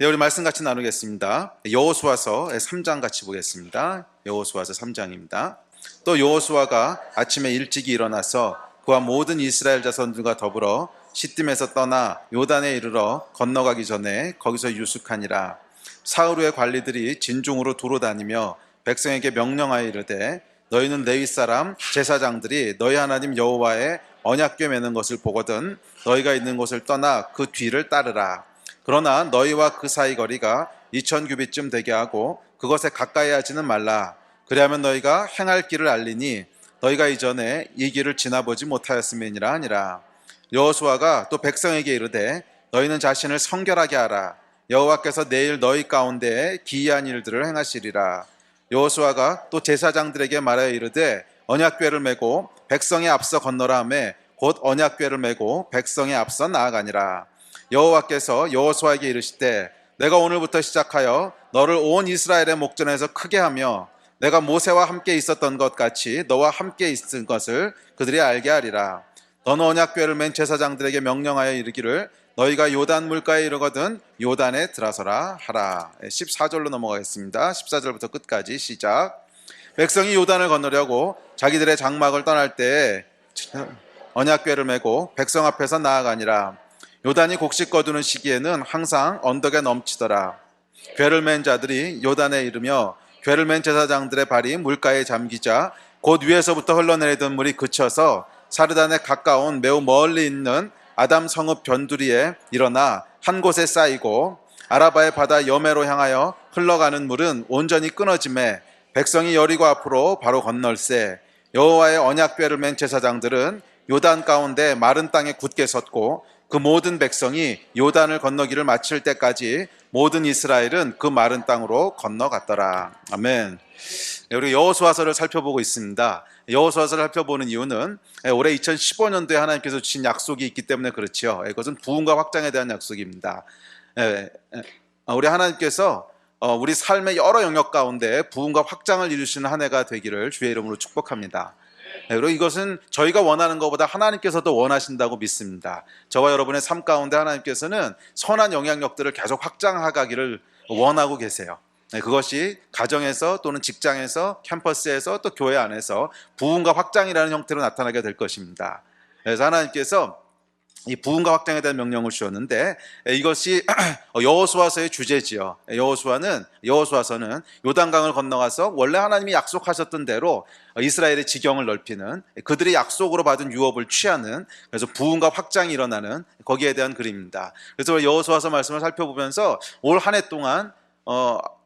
네, 우리 말씀 같이 나누겠습니다. 여호수아서 3장 같이 보겠습니다. 여호수아서 3장입니다. 또 여호수아가 아침에 일찍이 일어나서 그와 모든 이스라엘 자손들과 더불어 시딤에서 떠나 요단에 이르러 건너가기 전에 거기서 유숙하니라. 사흘 관리들이 진중으로 두루 다니며 백성에게 명령하여 이르되 너희는 레위 사람 제사장들이 너희 하나님 여호와의 언약궤 매는 것을 보거든 너희가 있는 곳을 떠나 그 뒤를 따르라. 그러나 너희와 그 사이 거리가 2000규빗쯤 되게 하고 그것에 가까이 하지는 말라. 그리하면 너희가 행할 길을 알리니 너희가 이전에 이 길을 지나보지 못하였음이니라 하니라. 여호수아가 또 백성에게 이르되 너희는 자신을 성결하게 하라. 여호와께서 내일 너희 가운데에 기이한 일들을 행하시리라. 여호수아가 또 제사장들에게 말하여 이르되 언약궤를 메고 백성에 앞서 건너라 하매 곧 언약궤를 메고 백성에 앞서 나아가니라. 여호와께서 여호수아에게 이르시되 내가 오늘부터 시작하여 너를 온 이스라엘의 목전에서 크게 하며 내가 모세와 함께 있었던 것 같이 너와 함께 있은 것을 그들이 알게 하리라. 너는 언약궤를 맨 제사장들에게 명령하여 이르기를 너희가 요단 물가에 이르거든 요단에 들어서라 하라. 14절로 넘어가겠습니다. 14절부터 끝까지 시작. 백성이 요단을 건너려고 자기들의 장막을 떠날 때에 언약궤를 메고 백성 앞에서 나아가니라. 요단이 곡식 거두는 시기에는 항상 언덕에 넘치더라. 궤를 맨 자들이 요단에 이르며 궤를 맨 제사장들의 발이 물가에 잠기자 곧 위에서부터 흘러내리던 물이 그쳐서 사르단에 가까운 매우 멀리 있는 아담 성읍 변두리에 일어나 한 곳에 쌓이고 아라바의 바다 여매로 향하여 흘러가는 물은 온전히 끊어지매 백성이 여리고 앞으로 바로 건널세. 여호와의 언약궤를 맨 제사장들은 요단 가운데 마른 땅에 굳게 섰고 그 모든 백성이 요단을 건너기를 마칠 때까지 모든 이스라엘은 그 마른 땅으로 건너갔더라. 아멘. 우리 여호수아서를 살펴보고 있습니다. 여호수아서를 살펴보는 이유는 올해 2015년도에 하나님께서 주신 약속이 있기 때문에 그렇지요. 그것은 부흥과 확장에 대한 약속입니다. 우리 하나님께서 우리 삶의 여러 영역 가운데 부흥과 확장을 이루시는 한 해가 되기를 주의 이름으로 축복합니다. 그리고 이것은 저희가 원하는 것보다 하나님께서도 원하신다고 믿습니다. 저와 여러분의 삶 가운데 하나님께서는 선한 영향력들을 계속 확장하기를 원하고 계세요. 그것이 가정에서 또는 직장에서 캠퍼스에서 또 교회 안에서 부흥과 확장이라는 형태로 나타나게 될 것입니다. 그래서 하나님께서 이 부흥과 확장에 대한 명령을 주셨는데 이것이 여호수아서의 주제지요. 여호수아서는 요단강을 건너가서 원래 하나님이 약속하셨던 대로 이스라엘의 지경을 넓히는, 그들이 약속으로 받은 유업을 취하는, 그래서 부흥과 확장이 일어나는 거기에 대한 글입니다. 그래서 여호수아서 말씀을 살펴보면서 올 한 해 동안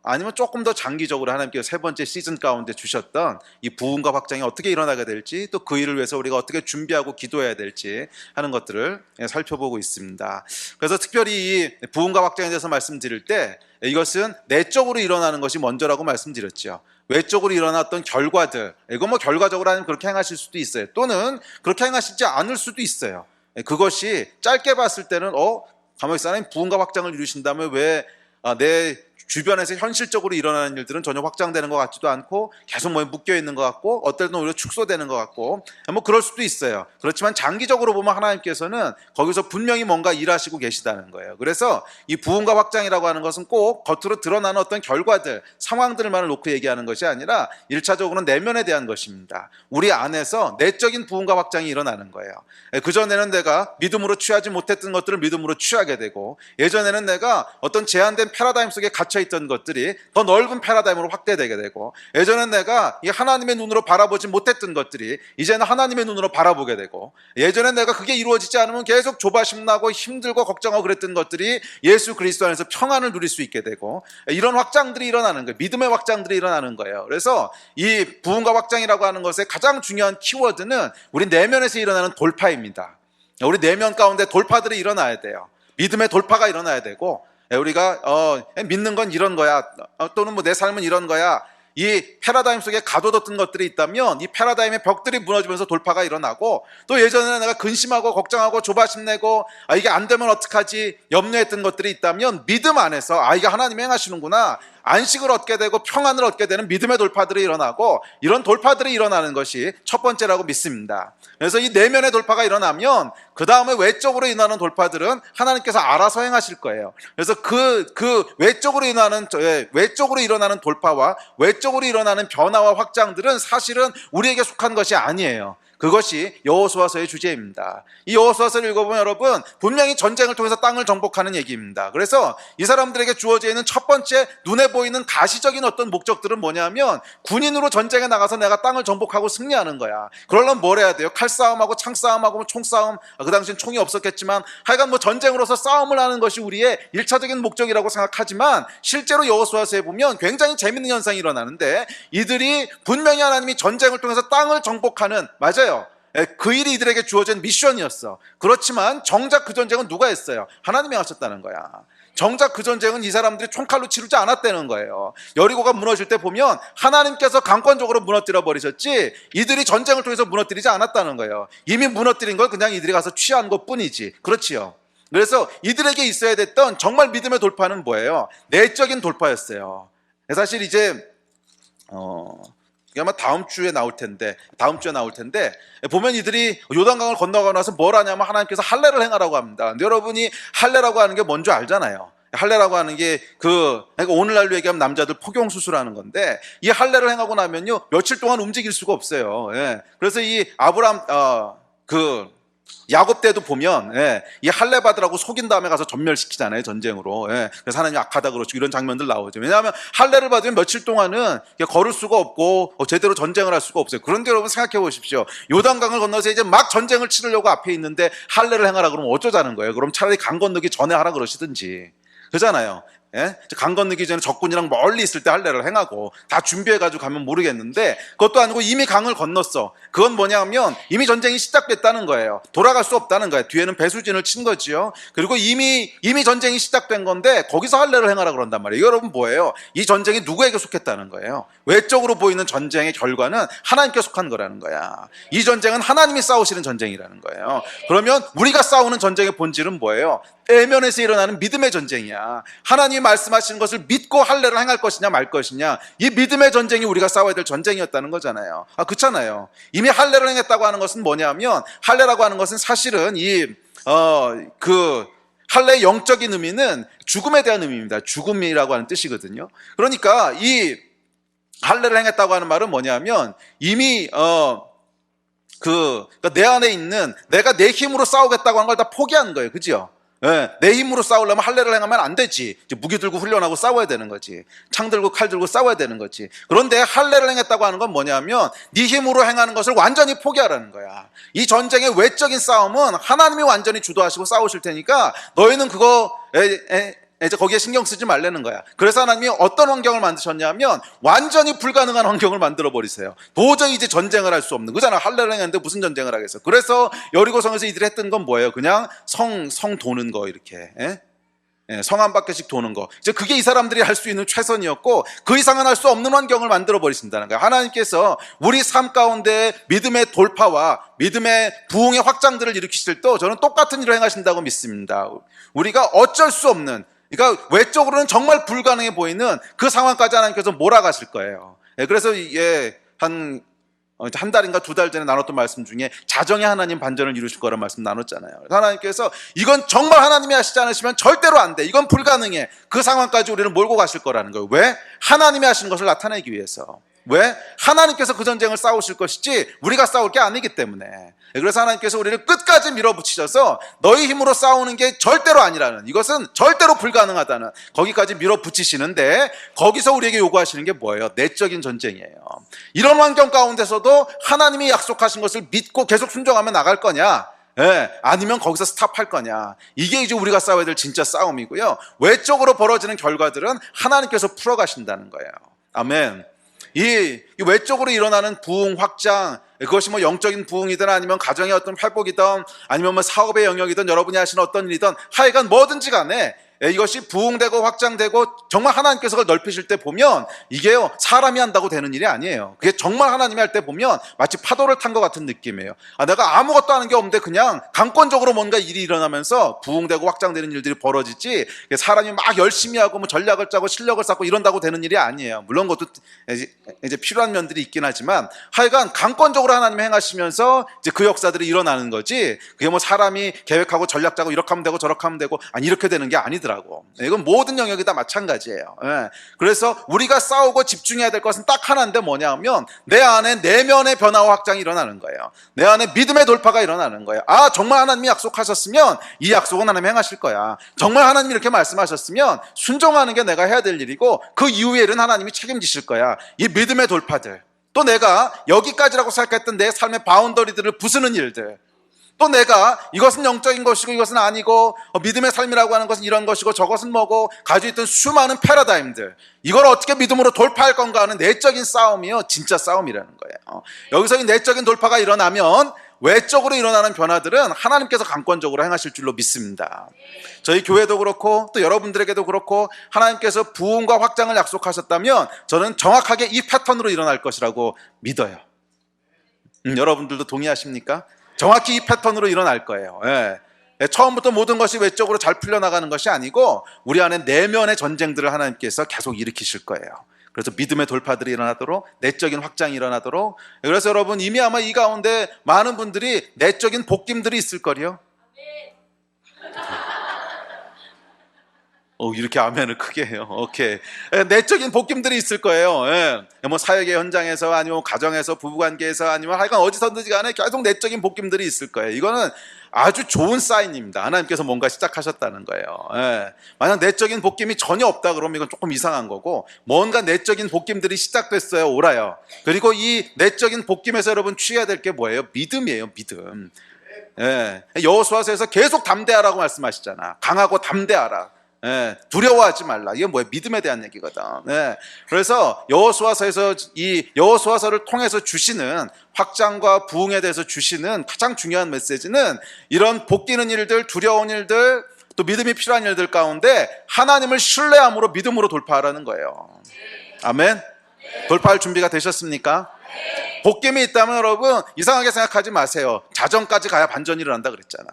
아니면 조금 더 장기적으로 하나님께서 세 번째 시즌 가운데 주셨던 이 부흥과 확장이 어떻게 일어나게 될지, 또 그 일을 위해서 우리가 어떻게 준비하고 기도해야 될지 하는 것들을 살펴보고 있습니다. 그래서 특별히 이 부흥과 확장에 대해서 말씀드릴 때 이것은 내적으로 일어나는 것이 먼저라고 말씀드렸죠. 외적으로 일어났던 결과들, 이거 결과적으로 하나님 그렇게 행하실 수도 있어요. 또는 그렇게 행하시지 않을 수도 있어요. 그것이 짧게 봤을 때는 가만히 있어, 하나님 부흥과 확장을 이루신다면 왜 내 주변에서 현실적으로 일어나는 일들은 전혀 확장되는 것 같지도 않고 계속 묶여 있는 것 같고 어떨 때는 오히려 축소되는 것 같고 그럴 수도 있어요. 그렇지만 장기적으로 보면 하나님께서는 거기서 분명히 뭔가 일하시고 계시다는 거예요. 그래서 이 부흥과 확장이라고 하는 것은 꼭 겉으로 드러나는 어떤 결과들, 상황들만을 놓고 얘기하는 것이 아니라 1차적으로는 내면에 대한 것입니다. 우리 안에서 내적인 부흥과 확장이 일어나는 거예요. 그전에는 내가 믿음으로 취하지 못했던 것들을 믿음으로 취하게 되고, 예전에는 내가 어떤 제한된 패러다임 속에 갇혀있던 것들이 더 넓은 패러다임으로 확대되게 되고, 예전엔 내가 이 하나님의 눈으로 바라보지 못했던 것들이 이제는 하나님의 눈으로 바라보게 되고, 예전엔 내가 그게 이루어지지 않으면 계속 조바심 나고 힘들고 걱정하고 그랬던 것들이 예수 그리스도 안에서 평안을 누릴 수 있게 되고, 이런 확장들이 일어나는 거예요. 믿음의 확장들이 일어나는 거예요. 그래서 이 부흥과 확장이라고 하는 것의 가장 중요한 키워드는 우리 내면에서 일어나는 돌파입니다. 우리 내면 가운데 돌파들이 일어나야 돼요. 믿음의 돌파가 일어나야 되고, 우리가 믿는 건 이런 거야, 또는 내 삶은 이런 거야, 이 패러다임 속에 가둬뒀던 것들이 있다면 이 패러다임의 벽들이 무너지면서 돌파가 일어나고, 또 예전에 내가 근심하고 걱정하고 조바심 내고 이게 안 되면 어떡하지 염려했던 것들이 있다면 믿음 안에서 이게 하나님이 행하시는구나, 안식을 얻게 되고 평안을 얻게 되는 믿음의 돌파들이 일어나고, 이런 돌파들이 일어나는 것이 첫 번째라고 믿습니다. 그래서 이 내면의 돌파가 일어나면 그 다음에 외적으로 일어나는 돌파들은 하나님께서 알아서 행하실 거예요. 그래서 그 외적으로 일어나는 돌파와 외적으로 일어나는 변화와 확장들은 사실은 우리에게 속한 것이 아니에요. 그것이 여호수아서의 주제입니다. 이 여호수아서를 읽어보면 여러분, 분명히 전쟁을 통해서 땅을 정복하는 얘기입니다. 그래서 이 사람들에게 주어져 있는 첫 번째 눈에 보이는 가시적인 어떤 목적들은 뭐냐면, 군인으로 전쟁에 나가서 내가 땅을 정복하고 승리하는 거야. 그러려면 뭘 해야 돼요? 칼싸움하고 창싸움하고 총싸움, 그 당시엔 총이 없었겠지만 하여간 전쟁으로서 싸움을 하는 것이 우리의 1차적인 목적이라고 생각하지만, 실제로 여호수아서에 보면 굉장히 재밌는 현상이 일어나는데, 이들이 분명히 하나님이 전쟁을 통해서 땅을 정복하는, 맞아요, 그 일이 이들에게 주어진 미션이었어. 그렇지만 정작 그 전쟁은 누가 했어요? 하나님이 하셨다는 거야. 정작 그 전쟁은 이 사람들이 총칼로 치르지 않았다는 거예요. 여리고가 무너질 때 보면 하나님께서 강권적으로 무너뜨려 버리셨지, 이들이 전쟁을 통해서 무너뜨리지 않았다는 거예요. 이미 무너뜨린 걸 그냥 이들이 가서 취한 것 뿐이지. 그렇지요. 그래서 이들에게 있어야 됐던 정말 믿음의 돌파는 뭐예요? 내적인 돌파였어요. 사실 이제 이게 아마 다음 주에 나올 텐데 보면 이들이 요단강을 건너가고 나서 뭘 하냐면 하나님께서 할례를 행하라고 합니다. 근데 여러분이 할례라고 하는 게 뭔지 알잖아요. 할례라고 하는 게 그러니까 오늘날로 얘기하면 남자들 포경 수술하는 건데, 이 할례를 행하고 나면요 며칠 동안 움직일 수가 없어요. 그래서 이 야곱 때도 보면 이 할례 받으라고 속인 다음에 가서 전멸시키잖아요, 전쟁으로. 그래서 하나님 악하다 그러시고 이런 장면들 나오죠. 왜냐하면 할례를 받으면 며칠 동안은 걸을 수가 없고 제대로 전쟁을 할 수가 없어요. 그런데 여러분 생각해 보십시오. 요단강을 건너서 이제 막 전쟁을 치르려고 앞에 있는데 할례를 행하라 그러면 어쩌자는 거예요? 그럼 차라리 강 건너기 전에 하라 그러시든지. 그잖아요. 강 건너기 전에 적군이랑 멀리 있을 때 할례를 행하고 다 준비해가지고 가면 모르겠는데, 그것도 아니고 이미 강을 건넜어. 그건 뭐냐면 이미 전쟁이 시작됐다는 거예요. 돌아갈 수 없다는 거예요. 뒤에는 배수진을 친 거지요. 그리고 이미 전쟁이 시작된 건데 거기서 할례를 행하라 그런단 말이에요. 여러분 뭐예요? 이 전쟁이 누구에게 속했다는 거예요? 외적으로 보이는 전쟁의 결과는 하나님께 속한 거라는 거야. 이 전쟁은 하나님이 싸우시는 전쟁이라는 거예요. 그러면 우리가 싸우는 전쟁의 본질은 뭐예요? 내면에서 일어나는 믿음의 전쟁이야. 하나님이 말씀하시는 것을 믿고 할례를 행할 것이냐 말 것이냐, 이 믿음의 전쟁이 우리가 싸워야 될 전쟁이었다는 거잖아요. 그렇잖아요. 이미 할례를 행했다고 하는 것은 뭐냐면, 할례라고 하는 것은 사실은 할례의 영적인 의미는 죽음에 대한 의미입니다. 죽음이라고 하는 뜻이거든요. 그러니까 이 할례를 행했다고 하는 말은 뭐냐면, 이미 그러니까 내 안에 있는 내가 내 힘으로 싸우겠다고 하는 걸 다 포기한 거예요. 그죠? 내 힘으로 싸우려면 할례를 행하면 안 되지. 무기 들고 훈련하고 싸워야 되는 거지. 창 들고 칼 들고 싸워야 되는 거지. 그런데 할례를 행했다고 하는 건 뭐냐면, 네 힘으로 행하는 것을 완전히 포기하라는 거야. 이 전쟁의 외적인 싸움은 하나님이 완전히 주도하시고 싸우실 테니까 너희는 그거 이제 거기에 신경 쓰지 말라는 거야. 그래서 하나님이 어떤 환경을 만드셨냐면 완전히 불가능한 환경을 만들어 버리세요. 도저히 이제 전쟁을 할 수 없는 거잖아. 할례를 했는데 무슨 전쟁을 하겠어. 그래서 여리고성에서 이들이 했던 건 뭐예요? 그냥 성 도는 거, 이렇게 성 한 바퀴씩 도는 거. 이제 그게 이 사람들이 할 수 있는 최선이었고, 그 이상은 할 수 없는 환경을 만들어 버리신다는 거예요. 하나님께서 우리 삶 가운데 믿음의 돌파와 믿음의 부흥의 확장들을 일으키실 때 저는 똑같은 일을 행하신다고 믿습니다. 우리가 어쩔 수 없는, 그러니까 외적으로는 정말 불가능해 보이는 그 상황까지 하나님께서 몰아가실 거예요. 그래서 한 달인가 두 달 전에 나눴던 말씀 중에 자정에 하나님 반전을 이루실 거란 말씀 나눴잖아요. 하나님께서 이건 정말 하나님이 하시지 않으시면 절대로 안 돼, 이건 불가능해, 그 상황까지 우리를 몰고 가실 거라는 거예요. 왜? 하나님이 하신 것을 나타내기 위해서. 왜? 하나님께서 그 전쟁을 싸우실 것이지 우리가 싸울 게 아니기 때문에. 그래서 하나님께서 우리를 끝까지 밀어붙이셔서 너희 힘으로 싸우는 게 절대로 아니라는, 이것은 절대로 불가능하다는, 거기까지 밀어붙이시는데, 거기서 우리에게 요구하시는 게 뭐예요? 내적인 전쟁이에요. 이런 환경 가운데서도 하나님이 약속하신 것을 믿고 계속 순종하며 나갈 거냐, 아니면 거기서 스탑할 거냐, 이게 이제 우리가 싸워야 될 진짜 싸움이고요. 외적으로 벌어지는 결과들은 하나님께서 풀어가신다는 거예요. 아멘. 이 외적으로 일어나는 부흥 확장, 그것이 영적인 부흥이든 아니면 가정의 어떤 회복이든 아니면 사업의 영역이든 여러분이 하시는 어떤 일이든 하여간 뭐든지 간에 이것이 부흥되고 확장되고 정말 하나님께서 그걸 넓히실 때 보면 이게요, 사람이 한다고 되는 일이 아니에요. 그게 정말 하나님이 할 때 보면 마치 파도를 탄 것 같은 느낌이에요. 내가 아무것도 하는 게 없는데 그냥 강권적으로 뭔가 일이 일어나면서 부흥되고 확장되는 일들이 벌어지지, 사람이 막 열심히 하고 뭐 전략을 짜고 실력을 쌓고 이런다고 되는 일이 아니에요. 물론 그것도 이제 필요한 면들이 있긴 하지만 하여간 강권적으로 하나님이 행하시면서 이제 그 역사들이 일어나는 거지, 그게 뭐 사람이 계획하고 전략 짜고 이렇게 하면 되고 저렇게 하면 되고 아니 이렇게 되는 게 아니더라고. 이건 모든 영역이 다 마찬가지예요. 그래서 우리가 싸우고 집중해야 될 것은 딱 하나인데 뭐냐 하면 내 안에 내면의 변화와 확장이 일어나는 거예요. 내 안에 믿음의 돌파가 일어나는 거예요. 정말 하나님이 약속하셨으면 이 약속은 하나님이 행하실 거야. 정말 하나님이 이렇게 말씀하셨으면 순종하는 게 내가 해야 될 일이고 그 이후의 일은 하나님이 책임지실 거야. 이 믿음의 돌파들, 또 내가 여기까지라고 생각했던 내 삶의 바운더리들을 부수는 일들, 또 내가 이것은 영적인 것이고 이것은 아니고 믿음의 삶이라고 하는 것은 이런 것이고 저것은 뭐고 가지고 있던 수많은 패러다임들, 이걸 어떻게 믿음으로 돌파할 건가 하는 내적인 싸움이요, 진짜 싸움이라는 거예요. 여기서 이 내적인 돌파가 일어나면 외적으로 일어나는 변화들은 하나님께서 강권적으로 행하실 줄로 믿습니다. 저희 교회도 그렇고 또 여러분들에게도 그렇고 하나님께서 부흥과 확장을 약속하셨다면 저는 정확하게 이 패턴으로 일어날 것이라고 믿어요. 여러분들도 동의하십니까? 정확히 이 패턴으로 일어날 거예요. 처음부터 모든 것이 외적으로 잘 풀려나가는 것이 아니고 우리 안에 내면의 전쟁들을 하나님께서 계속 일으키실 거예요. 그래서 믿음의 돌파들이 일어나도록, 내적인 확장이 일어나도록. 그래서 여러분, 이미 아마 이 가운데 많은 분들이 내적인 복김들이 있을 거요. 이렇게 아멘을 크게 해요. 오케이. 내적인 복김들이 있을 거예요. 뭐 사역의 현장에서 아니면 가정에서, 부부관계에서 아니면 하여간 어디서든지 간에 계속 내적인 복김들이 있을 거예요. 이거는 아주 좋은 사인입니다. 하나님께서 뭔가 시작하셨다는 거예요. 만약 내적인 복김이 전혀 없다 그러면 이건 조금 이상한 거고, 뭔가 내적인 복김들이 시작됐어요. 오라요. 그리고 이 내적인 복김에서 여러분 취해야 될 게 뭐예요? 믿음이에요. 믿음. 여호수아서에서 계속 담대하라고 말씀하시잖아. 강하고 담대하라. 두려워하지 말라. 이게 뭐예요? 믿음에 대한 얘기거든. 그래서 여호수아서에서 이 여호수아서를 통해서 주시는 확장과 부흥에 대해서 주시는 가장 중요한 메시지는 이런 복귀는 일들, 두려운 일들, 또 믿음이 필요한 일들 가운데 하나님을 신뢰함으로 믿음으로 돌파하라는 거예요. 아멘. 돌파할 준비가 되셨습니까? 복김이 있다면 여러분 이상하게 생각하지 마세요. 자정까지 가야 반전이 일어난다 그랬잖아.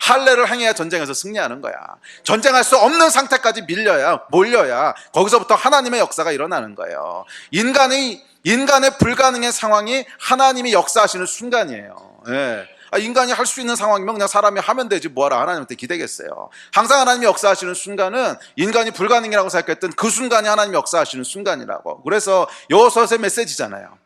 할례를 행해야 전쟁에서 승리하는 거야. 전쟁할 수 없는 상태까지 몰려야 거기서부터 하나님의 역사가 일어나는 거예요. 인간의 불가능한 상황이 하나님이 역사하시는 순간이에요. 인간이 할 수 있는 상황이면 그냥 사람이 하면 되지 뭐하러 하나님한테 기대겠어요. 항상 하나님이 역사하시는 순간은 인간이 불가능이라고 생각했던 그 순간이 하나님이 역사하시는 순간이라고. 그래서 여호수아서의 메시지잖아요.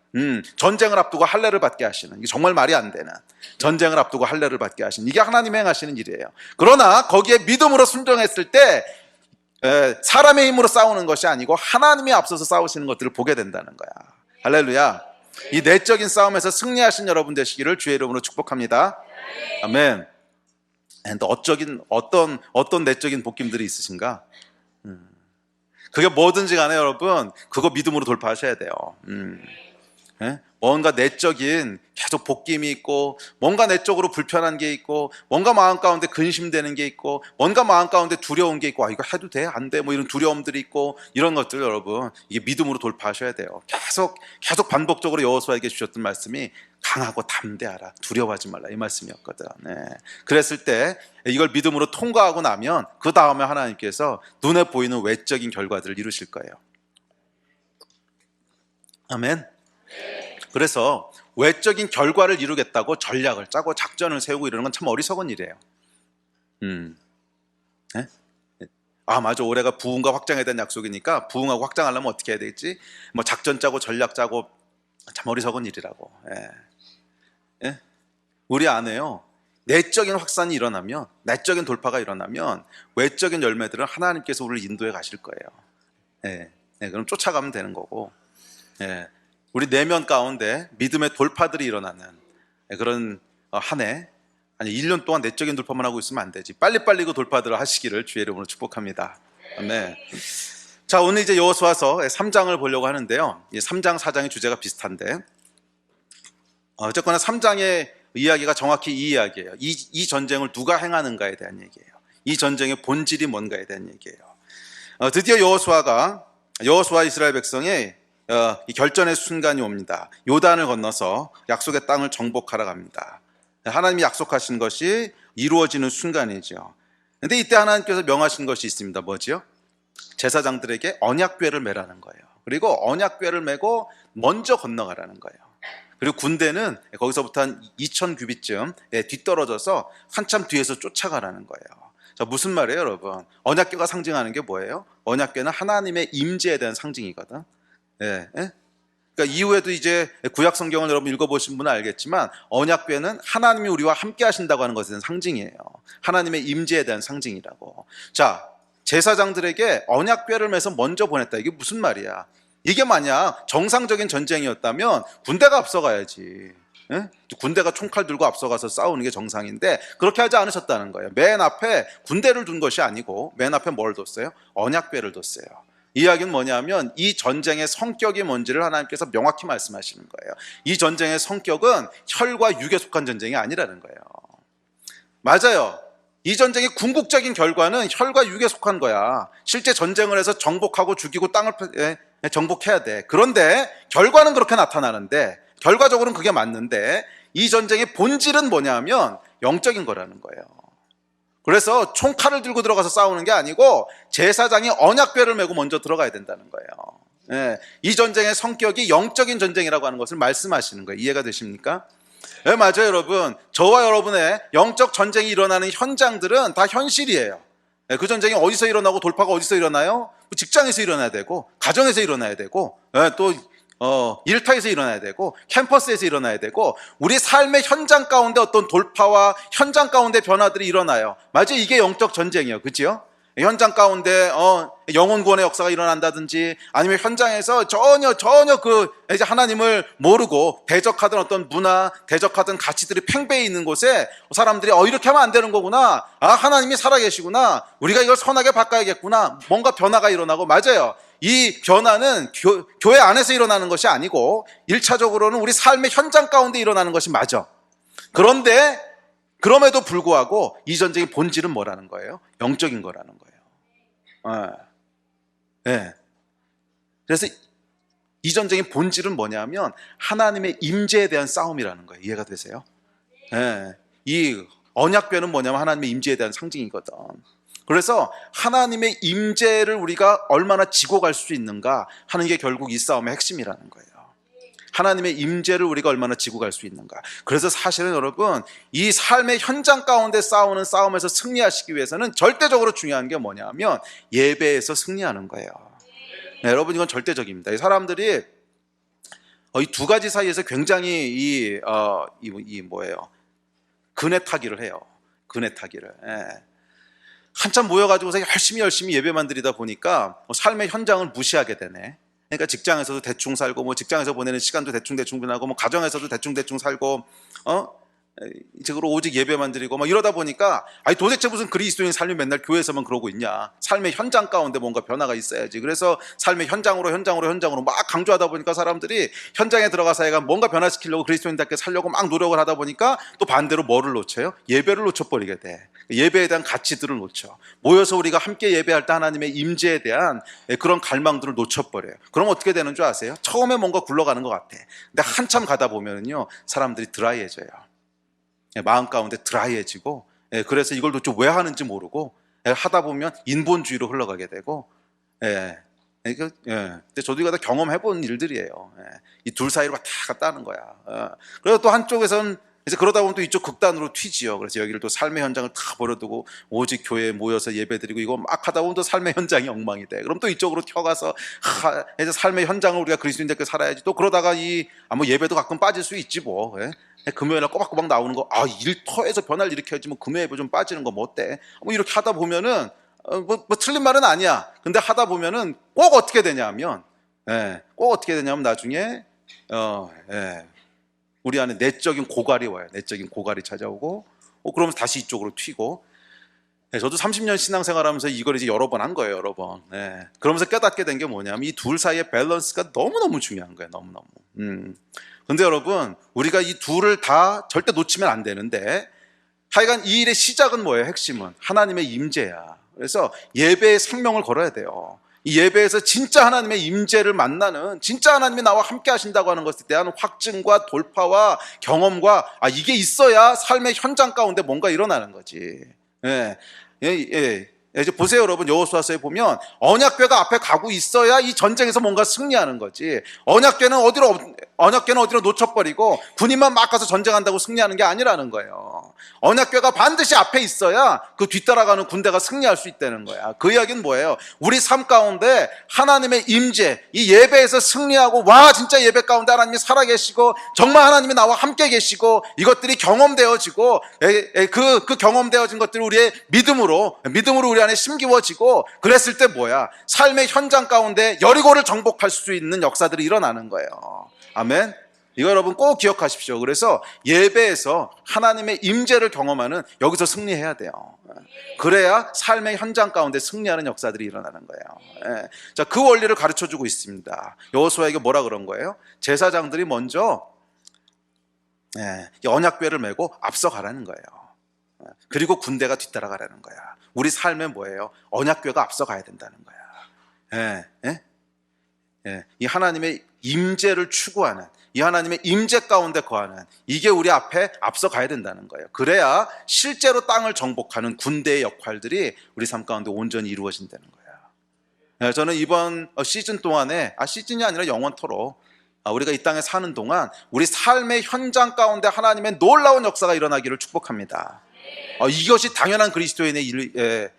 전쟁을 앞두고 할례를 받게 하시는, 이게 정말 말이 안 되는, 전쟁을 앞두고 할례를 받게 하시는, 이게 하나님이 행하시는 일이에요. 그러나 거기에 믿음으로 순종했을 때 사람의 힘으로 싸우는 것이 아니고 하나님이 앞서서 싸우시는 것들을 보게 된다는 거야. 할렐루야. 이 내적인 싸움에서 승리하신 여러분 되시기를 주의 이름으로 축복합니다. 아멘. 어떤 내적인 복김들이 있으신가? 그게 뭐든지 간에 여러분 그거 믿음으로 돌파하셔야 돼요. 뭔가 내적인 계속 복김이 있고, 뭔가 내적으로 불편한 게 있고, 뭔가 마음 가운데 근심되는 게 있고, 뭔가 마음 가운데 두려운 게 있고, 이거 해도 돼? 안 돼? 뭐 이런 두려움들이 있고, 이런 것들 여러분 이게 믿음으로 돌파하셔야 돼요. 계속 반복적으로 여호수아에게 주셨던 말씀이 강하고 담대하라, 두려워하지 말라, 이 말씀이었거든. 그랬을 때 이걸 믿음으로 통과하고 나면 그 다음에 하나님께서 눈에 보이는 외적인 결과들을 이루실 거예요. 아멘. 그래서 외적인 결과를 이루겠다고 전략을 짜고 작전을 세우고 이러는 건 참 어리석은 일이에요. 맞아, 올해가 부흥과 확장에 대한 약속이니까 부흥하고 확장하려면 어떻게 해야 되겠지? 뭐 작전 짜고 전략 짜고, 참 어리석은 일이라고. 우리 안에요, 내적인 확산이 일어나면, 내적인 돌파가 일어나면 외적인 열매들은 하나님께서 우리를 인도해 가실 거예요. 그럼 쫓아가면 되는 거고, 우리 내면 가운데 믿음의 돌파들이 일어나는 그런 한 해, 아니 1년 동안 내적인 돌파만 하고 있으면 안 되지. 빨리빨리 그 돌파들을 하시기를 주의 이름으로 축복합니다. 네. 자, 오늘 이제 여호수아서 3장을 보려고 하는데요. 3장, 4장의 주제가 비슷한데, 어쨌거나 3장의 이야기가 정확히 이 이야기예요. 이 전쟁을 누가 행하는가에 대한 얘기예요. 이 전쟁의 본질이 뭔가에 대한 얘기예요. 드디어 여호수아와 이스라엘 백성의 이 결전의 순간이 옵니다. 요단을 건너서 약속의 땅을 정복하러 갑니다. 하나님이 약속하신 것이 이루어지는 순간이죠. 근데 이때 하나님께서 명하신 것이 있습니다. 뭐지요? 제사장들에게 언약궤를 매라는 거예요. 그리고 언약궤를 메고 먼저 건너가라는 거예요. 그리고 군대는 거기서부터 한 2000규빗쯤 뒤떨어져서 한참 뒤에서 쫓아가라는 거예요. 자, 무슨 말이에요, 여러분? 언약궤가 상징하는 게 뭐예요? 언약궤는 하나님의 임재에 대한 상징이거든. 예, 예? 그러니까 이후에도 이제 구약 성경을 여러분 읽어보신 분은 알겠지만 언약궤는 하나님이 우리와 함께 하신다고 하는 것에 대한 상징이에요. 하나님의 임재에 대한 상징이라고. 자, 제사장들에게 언약궤를 매서 먼저 보냈다. 이게 무슨 말이야? 이게 만약 정상적인 전쟁이었다면 군대가 앞서가야지. 예? 군대가 총칼 들고 앞서가서 싸우는 게 정상인데 그렇게 하지 않으셨다는 거예요. 맨 앞에 군대를 둔 것이 아니고 맨 앞에 뭘 뒀어요? 언약궤를 뒀어요. 이 이야기는 뭐냐면 이 전쟁의 성격이 뭔지를 하나님께서 명확히 말씀하시는 거예요. 이 전쟁의 성격은 혈과 육에 속한 전쟁이 아니라는 거예요. 맞아요. 이 전쟁의 궁극적인 결과는 혈과 육에 속한 거야. 실제 전쟁을 해서 정복하고 죽이고 땅을 정복해야 돼. 그런데 결과는 그렇게 나타나는데, 결과적으로는 그게 맞는데 이 전쟁의 본질은 뭐냐면 영적인 거라는 거예요. 그래서 총칼을 들고 들어가서 싸우는 게 아니고 제사장이 언약궤를 메고 먼저 들어가야 된다는 거예요. 예, 이 전쟁의 성격이 영적인 전쟁이라고 하는 것을 말씀하시는 거예요. 이해가 되십니까? 네, 맞아요, 여러분. 저와 여러분의 영적 전쟁이 일어나는 현장들은 다 현실이에요. 네, 그 전쟁이 어디서 일어나고 돌파가 어디서 일어나요? 직장에서 일어나야 되고, 가정에서 일어나야 되고, 네, 또 일터에서 일어나야 되고, 캠퍼스에서 일어나야 되고, 우리 삶의 현장 가운데 어떤 돌파와 현장 가운데 변화들이 일어나요. 맞아요, 이게 영적 전쟁이에요, 그렇죠? 현장 가운데 영혼 구원의 역사가 일어난다든지, 아니면 현장에서 전혀 그 이제 하나님을 모르고 대적하던 어떤 문화, 대적하던 가치들이 팽배해 있는 곳에 사람들이 이렇게 하면 안 되는 거구나, 하나님이 살아계시구나, 우리가 이걸 선하게 바꿔야겠구나, 뭔가 변화가 일어나고. 맞아요, 이 변화는 교회 안에서 일어나는 것이 아니고 1차적으로는 우리 삶의 현장 가운데 일어나는 것이 맞아. 그런데 그럼에도 불구하고 이 전쟁의 본질은 뭐라는 거예요? 영적인 거라는 거예요. 네. 그래서 이 전쟁의 본질은 뭐냐면 하나님의 임재에 대한 싸움이라는 거예요. 이해가 되세요? 네. 이 언약궤는 뭐냐면 하나님의 임재에 대한 상징이거든. 그래서 하나님의 임재를 우리가 얼마나 지고 갈 수 있는가 하는 게 결국 이 싸움의 핵심이라는 거예요. 하나님의 임재를 우리가 얼마나 지고 갈 수 있는가. 그래서 사실은 여러분, 이 삶의 현장 가운데 싸우는 싸움에서 승리하시기 위해서는 절대적으로 중요한 게 뭐냐면 예배에서 승리하는 거예요. 네, 여러분, 이건 절대적입니다. 이 사람들이 이 두 가지 사이에서 굉장히 근해 타기를 해요. 근해 타기를. 예. 한참 모여가지고서 열심히 예배만 드리다 보니까 삶의 현장을 무시하게 되네. 그러니까 직장에서도 대충 살고, 직장에서 보내는 시간도 대충 보내고, 가정에서도 대충 살고, 이쪽으로 오직 예배만 드리고, 이러다 보니까, 도대체 무슨 그리스도인 삶이 맨날 교회에서만 그러고 있냐. 삶의 현장 가운데 뭔가 변화가 있어야지. 그래서 삶의 현장으로 막 강조하다 보니까 사람들이 현장에 들어가서 얘가 뭔가 변화시키려고 그리스도인답게 살려고 막 노력을 하다 보니까 또 반대로 뭐를 놓쳐요? 예배를 놓쳐버리게 돼. 예배에 대한 가치들을 놓쳐. 모여서 우리가 함께 예배할 때 하나님의 임재에 대한 그런 갈망들을 놓쳐버려요. 그럼 어떻게 되는 줄 아세요? 처음에 뭔가 굴러가는 것 같아. 근데 한참 가다 보면요, 사람들이 드라이해져요. 마음 가운데 드라이해지고, 그래서 이걸 도대체 왜 하는지 모르고 하다 보면 인본주의로 흘러가게 되고. 근데 저도 이거 다 경험해본 일들이에요. 이 둘 사이로 왔다 갔다 하는 거야. 그래서 또 한쪽에서는 이제 그러다 보면 또 이쪽 극단으로 튀지요. 그래서 여기를 또 삶의 현장을 다 버려두고 오직 교회에 모여서 예배드리고 이거 막 하다 보면 또 삶의 현장이 엉망이 돼. 그럼 또 이쪽으로 튀어가서 이제 삶의 현장을 우리가 그리스도인답게 살아야지. 또 그러다가 예배도 가끔 빠질 수 있지 뭐. 금요일날 꼬박꼬박 나오는 거, 일터에서 변화를 일으켜야지 금요 예배 좀 빠지는 거 뭐 어때? 이렇게 하다 보면은 틀린 말은 아니야. 근데 하다 보면은 꼭 어떻게 되냐면 나중에 우리 안에 내적인 고갈이 와요. 내적인 고갈이 찾아오고, 그러면 다시 이쪽으로 튀고. 저도 30년 신앙생활하면서 이걸 이제 여러 번 한 거예요, 여러 번. 그러면서 깨닫게 된 게 뭐냐면 이 둘 사이의 밸런스가 너무너무 중요한 거예요, 너무너무. 근데 여러분, 우리가 이 둘을 다 절대 놓치면 안 되는데, 하여간 이 일의 시작은 뭐예요? 핵심은 하나님의 임재야. 그래서 예배의 생명을 걸어야 돼요. 이 예배에서 진짜 하나님의 임재를 만나는, 진짜 하나님이 나와 함께 하신다고 하는 것에 대한 확증과 돌파와 경험과, 이게 있어야 삶의 현장 가운데 뭔가 일어나는 거지. 예. 이제 보세요, 여러분. 여호수아서에 보면 언약궤가 앞에 가고 있어야 이 전쟁에서 뭔가 승리하는 거지. 언약궤는 어디로 놓쳐버리고 군인만 막 가서 전쟁한다고 승리하는 게 아니라는 거예요. 언약궤가 반드시 앞에 있어야 그 뒤따라가는 군대가 승리할 수 있다는 거야. 그 이야기는 뭐예요? 우리 삶 가운데 하나님의 임재, 이 예배에서 승리하고, 와, 진짜 예배 가운데 하나님이 살아계시고 정말 하나님이 나와 함께 계시고 이것들이 경험되어지고, 그 경험되어진 것들이 우리의 믿음으로 우리 안에 심기워지고, 그랬을 때 뭐야? 삶의 현장 가운데 여리고를 정복할 수 있는 역사들이 일어나는 거예요. 아멘. 이거 여러분 꼭 기억하십시오. 그래서 예배에서 하나님의 임재를 경험하는, 여기서 승리해야 돼요. 그래야 삶의 현장 가운데 승리하는 역사들이 일어나는 거예요. 자, 그 원리를 가르쳐주고 있습니다. 여호수아에게 뭐라 그런 거예요? 제사장들이 먼저 언약궤를 메고 앞서가라는 거예요. 그리고 군대가 뒤따라가라는 거야. 우리 삶에 뭐예요? 언약궤가 앞서가야 된다는 거야. 이 하나님의 임재를 추구하는, 이 하나님의 임재 가운데 거하는, 이게 우리 앞에 앞서가야 된다는 거예요. 그래야 실제로 땅을 정복하는 군대의 역할들이 우리 삶 가운데 온전히 이루어진다는 거예요. 저는 이번 시즌 동안에, 시즌이 아니라 영원토록 우리가 이 땅에 사는 동안 우리 삶의 현장 가운데 하나님의 놀라운 역사가 일어나기를 축복합니다. 이것이 당연한 그리스도인의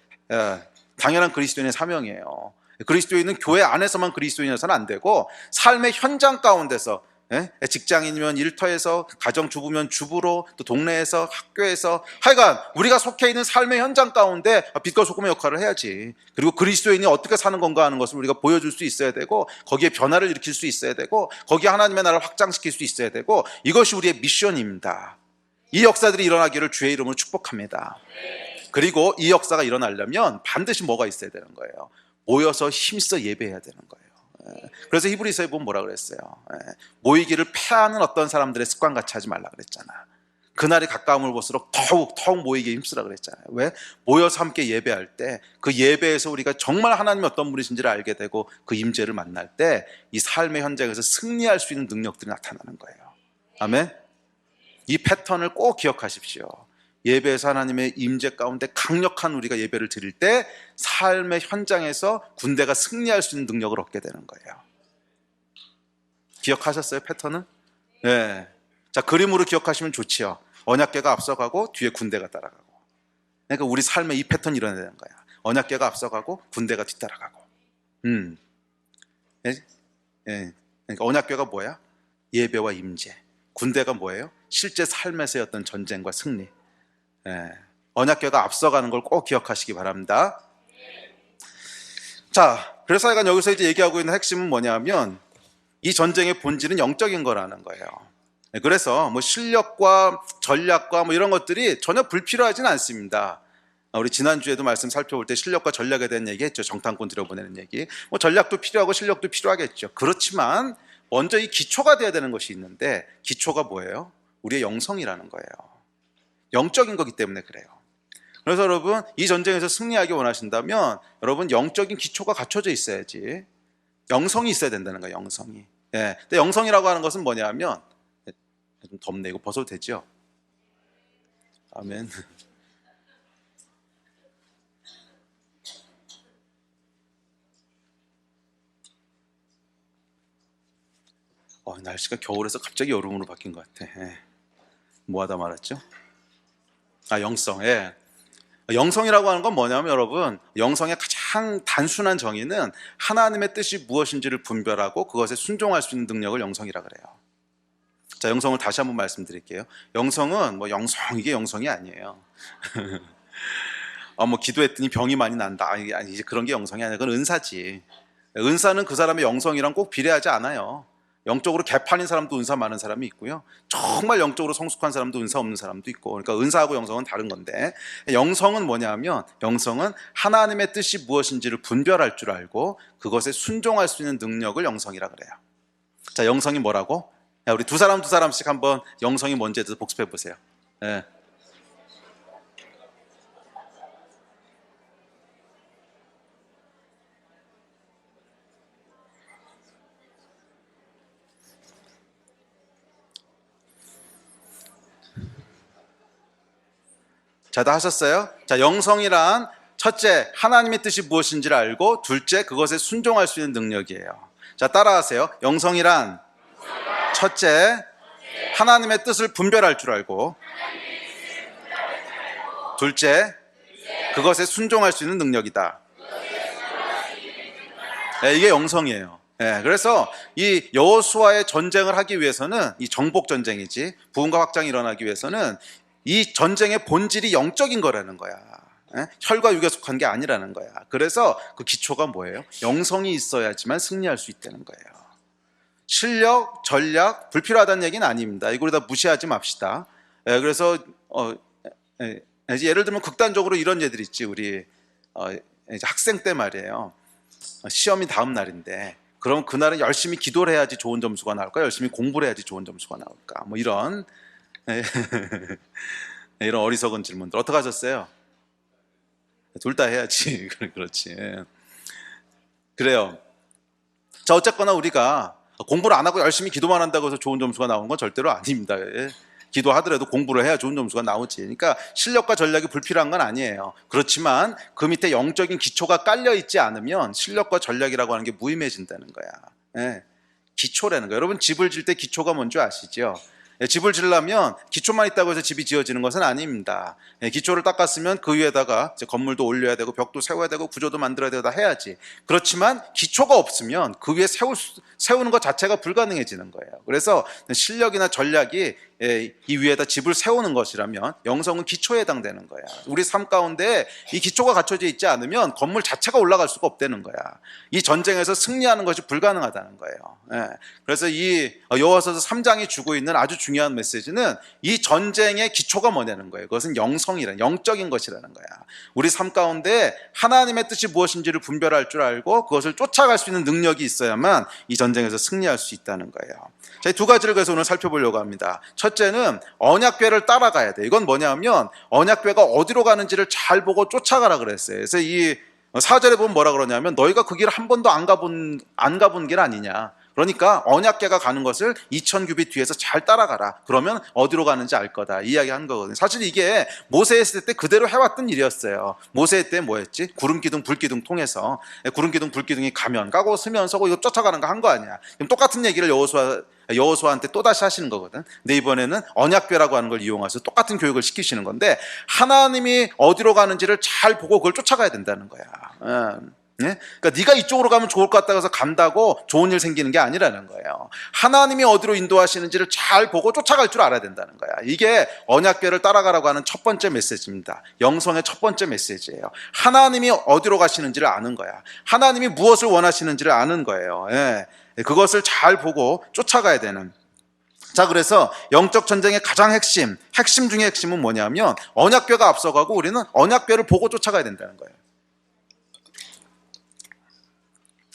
당연한 그리스도인의 사명이에요. 그리스도인은 교회 안에서만 그리스도인이어서는 안 되고, 삶의 현장 가운데서, 직장인이면 일터에서, 가정주부면 주부로, 또 동네에서, 학교에서, 하여간 우리가 속해 있는 삶의 현장 가운데 빛과 소금의 역할을 해야지. 그리고 그리스도인이 어떻게 사는 건가 하는 것을 우리가 보여줄 수 있어야 되고, 거기에 변화를 일으킬 수 있어야 되고, 거기에 하나님의 나라를 확장시킬 수 있어야 되고, 이것이 우리의 미션입니다. 이 역사들이 일어나기를 주의 이름으로 축복합니다. 그리고 이 역사가 일어나려면 반드시 뭐가 있어야 되는 거예요? 모여서 힘써 예배해야 되는 거예요. 그래서 히브리서에 보면 뭐라 그랬어요? 모이기를 패하는 어떤 사람들의 습관같이 하지 말라 그랬잖아. 그날이 가까움을 볼수록 더욱 모이기에 힘쓰라 그랬잖아요. 왜? 모여서 함께 예배할 때, 그 예배에서 우리가 정말 하나님이 어떤 분이신지를 알게 되고 그 임재를 만날 때 이 삶의 현장에서 승리할 수 있는 능력들이 나타나는 거예요. 아멘. 이 패턴을 꼭 기억하십시오. 예배에서 하나님의 임재 가운데 강력한 우리가 예배를 드릴 때 삶의 현장에서 군대가 승리할 수 있는 능력을 얻게 되는 거예요. 기억하셨어요, 패턴은? 네. 자, 그림으로 기억하시면 좋지요. 언약궤가 앞서가고 뒤에 군대가 따라가고. 그러니까 우리 삶에 이 패턴이 일어나야 되는 거야. 언약궤가 앞서가고 군대가 뒤따라가고. 그러니까 언약궤가 뭐야? 예배와 임재. 군대가 뭐예요? 실제 삶에서의 어떤 전쟁과 승리. 언약궤가 앞서가는 걸 꼭 기억하시기 바랍니다. 자, 그래서 약간 여기서 이제 얘기하고 있는 핵심은 뭐냐면, 이 전쟁의 본질은 영적인 거라는 거예요. 그래서 뭐 실력과 전략과 뭐 이런 것들이 전혀 불필요하지는 않습니다. 우리 지난주에도 말씀 살펴볼 때 실력과 전략에 대한 얘기 했죠. 정탐꾼 들여보내는 얘기. 뭐 전략도 필요하고 실력도 필요하겠죠. 그렇지만 먼저 이 기초가 돼야 되는 것이 있는데, 기초가 뭐예요? 우리의 영성이라는 거예요. 영적인 거기 때문에 그래요. 그래서 여러분, 이 전쟁에서 승리하기 원하신다면 여러분 영적인 기초가 갖춰져 있어야지. 영성이 있어야 된다는 거예요. 영성이. 근데 영성이라고 하는 것은 뭐냐면, 좀 덥네. 이거 벗어도 되죠? 아멘. 날씨가 겨울에서 갑자기 여름으로 바뀐 것 같아. 뭐 하다 말았죠? 영성. 영성이라고 하는 건 뭐냐면 여러분, 영성의 가장 단순한 정의는 하나님의 뜻이 무엇인지를 분별하고 그것에 순종할 수 있는 능력을 영성이라 그래요. 자, 영성을 다시 한번 말씀드릴게요. 영성은 뭐 이게 영성이 아니에요. 뭐 기도했더니 병이 많이 난다. 아니, 이제 그런 게 영성이 아니야. 그건 은사지. 은사는 그 사람의 영성이랑 꼭 비례하지 않아요. 영적으로 개판인 사람도 은사 많은 사람이 있고요. 정말 영적으로 성숙한 사람도 은사 없는 사람도 있고. 그러니까 은사하고 영성은 다른 건데, 영성은 뭐냐면, 영성은 하나님의 뜻이 무엇인지를 분별할 줄 알고 그것에 순종할 수 있는 능력을 영성이라 그래요. 자, 영성이 뭐라고? 우리 두 사람씩 한번 영성이 뭔지에 대해서 복습해 보세요. 자, 다 하셨어요? 자, 영성이란 첫째, 하나님의 뜻이 무엇인지를 알고, 둘째, 그것에 순종할 수 있는 능력이에요. 자, 따라하세요. 영성이란 첫째, 하나님의 뜻을 분별할 줄 알고, 둘째, 그것에 순종할 수 있는 능력이다. 네, 이게 영성이에요. 네, 그래서 이 여호수아의 전쟁을 하기 위해서는, 이 정복 전쟁이지, 부흥과 확장이 일어나기 위해서는 이 전쟁의 본질이 영적인 거라는 거야. 네? 혈과 육에 속한 게 아니라는 거야. 그래서 그 기초가 뭐예요? 영성이 있어야지만 승리할 수 있다는 거예요. 실력, 전략 불필요하다는 얘기는 아닙니다. 이걸 다 무시하지 맙시다. 네, 그래서 예를 들면 극단적으로 이런 예들 있지. 우리 이제 학생 때 말이에요. 시험이 다음 날인데, 그럼 그날은 열심히 기도를 해야지 좋은 점수가 나올까? 열심히 공부를 해야지 좋은 점수가 나올까? 뭐 이런 이런 어리석은 질문들 어떻게 하셨어요? 둘 다 해야지. 그렇지. 그래요. 자, 어쨌거나 우리가 공부를 안 하고 열심히 기도만 한다고 해서 좋은 점수가 나오는 건 절대로 아닙니다. 기도하더라도 공부를 해야 좋은 점수가 나오지. 그러니까 실력과 전략이 불필요한 건 아니에요. 그렇지만 그 밑에 영적인 기초가 깔려 있지 않으면 실력과 전략이라고 하는 게 무의미해진다는 거야. 예. 기초라는 거야. 여러분, 집을 질 때 기초가 뭔지 아시죠? 집을 지으려면 기초만 있다고 해서 집이 지어지는 것은 아닙니다. 기초를 닦았으면 그 위에다가 이제 건물도 올려야 되고 벽도 세워야 되고 구조도 만들어야 되고 다 해야지. 그렇지만 기초가 없으면 그 위에 세우는 것 자체가 불가능해지는 거예요. 그래서 실력이나 전략이 이 위에다 집을 세우는 것이라면 영성은 기초에 해당되는 거야. 우리 삶 가운데 이 기초가 갖춰져 있지 않으면 건물 자체가 올라갈 수가 없다는 거야. 이 전쟁에서 승리하는 것이 불가능하다는 거예요. 그래서 이 여호와서 3장이 주고 있는 아주 중요한 메시지는 이 전쟁의 기초가 뭐냐는 거예요. 그것은 영성이라는, 영적인 것이라는 거야. 우리 삶 가운데 하나님의 뜻이 무엇인지를 분별할 줄 알고 그것을 쫓아갈 수 있는 능력이 있어야만 이 전쟁에서 승리할 수 있다는 거예요. 자, 두 가지를 그래서 오늘 살펴보려고 합니다. 첫째는 언약궤를 따라가야 돼. 이건 뭐냐면 언약궤가 어디로 가는지를 잘 보고 쫓아가라 그랬어요. 그래서 이 4절에 보면 뭐라 그러냐면 너희가 그 길을 한 번도 안 가본 길 아니냐. 그러니까 언약궤가 가는 것을 2000규빗 뒤에서 잘 따라가라. 그러면 어디로 가는지 알 거다. 이야기한 거거든요. 사실 이게 모세 했을 때 그대로 해왔던 일이었어요. 모세 때 뭐였지? 구름기둥, 불기둥 통해서 구름기둥, 불기둥이 가면 까고 서면 서고 이거 쫓아가는 거 한 거 아니야. 그럼 똑같은 얘기를 여호수아한테 또다시 하시는 거거든. 근데 이번에는 언약궤라고 하는 걸 이용해서 똑같은 교육을 시키시는 건데 하나님이 어디로 가는지를 잘 보고 그걸 쫓아가야 된다는 거야. 그러니까 네가 이쪽으로 가면 좋을 것 같다고 해서 간다고 좋은 일 생기는 게 아니라는 거예요. 하나님이 어디로 인도하시는지를 잘 보고 쫓아갈 줄 알아야 된다는 거야. 이게 언약궤를 따라가라고 하는 첫 번째 메시지입니다. 영성의 첫 번째 메시지예요. 하나님이 어디로 가시는지를 아는 거야. 하나님이 무엇을 원하시는지를 아는 거예요. 그것을 잘 보고 쫓아가야 되는. 자, 그래서 영적 전쟁의 가장 핵심 중에 핵심은 뭐냐면 언약궤가 앞서가고 우리는 언약궤를 보고 쫓아가야 된다는 거예요.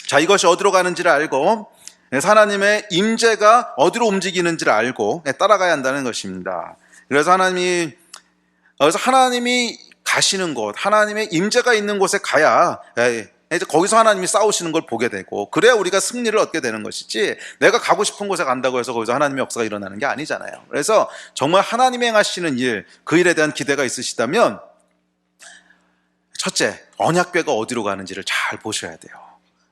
자, 이것이 어디로 가는지를 알고 하나님의 임재가 어디로 움직이는지를 알고 따라가야 한다는 것입니다. 그래서 하나님이 가시는 곳, 하나님의 임재가 있는 곳에 가야 이제 거기서 하나님이 싸우시는 걸 보게 되고 그래야 우리가 승리를 얻게 되는 것이지 내가 가고 싶은 곳에 간다고 해서 거기서 하나님의 역사가 일어나는 게 아니잖아요. 그래서 정말 하나님이 행하시는 일, 그 일에 대한 기대가 있으시다면 첫째, 언약궤가 어디로 가는지를 잘 보셔야 돼요.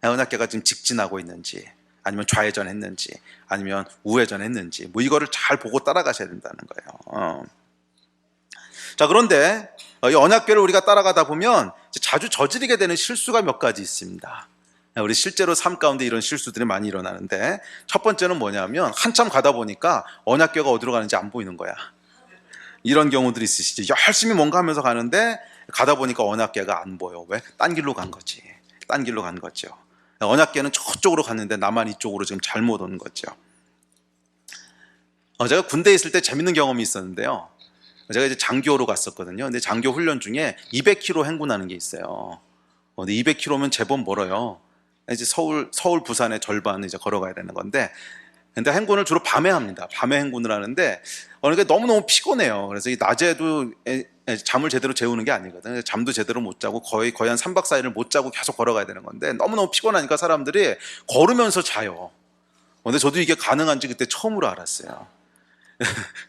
언약궤가 지금 직진하고 있는지 아니면 좌회전했는지 아니면 우회전했는지 뭐 이거를 잘 보고 따라가셔야 된다는 거예요. 자, 그런데 이 언약궤를 우리가 따라가다 보면 자주 저지르게 되는 실수가 몇 가지 있습니다. 우리 실제로 삶 가운데 이런 실수들이 많이 일어나는데 첫 번째는 뭐냐면 한참 가다 보니까 언약궤가 어디로 가는지 안 보이는 거야. 이런 경우들이 있으시죠. 열심히 뭔가 하면서 가는데 가다 보니까 언약궤가 안 보여. 왜? 딴 길로 간 거지. 딴 길로 간 거죠. 언약궤는 저쪽으로 갔는데 나만 이쪽으로 지금 잘못 온 거죠. 제가 군대에 있을 때 재밌는 경험이 있었는데요. 제가 이제 장교로 갔었거든요. 근데 장교 훈련 중에 200km 행군하는 게 있어요. 근데 200km면 제법 멀어요. 이제 서울, 부산의 절반을 이제 걸어가야 되는 건데, 근데 행군을 주로 밤에 합니다. 밤에 행군을 하는데, 그러니까 너무너무 피곤해요. 그래서 이 낮에도 잠을 제대로 재우는 게 아니거든요. 잠도 제대로 못 자고 거의 한 3박 4일을 못 자고 계속 걸어가야 되는 건데, 너무너무 피곤하니까 사람들이 걸으면서 자요. 근데 저도 이게 가능한지 그때 처음으로 알았어요.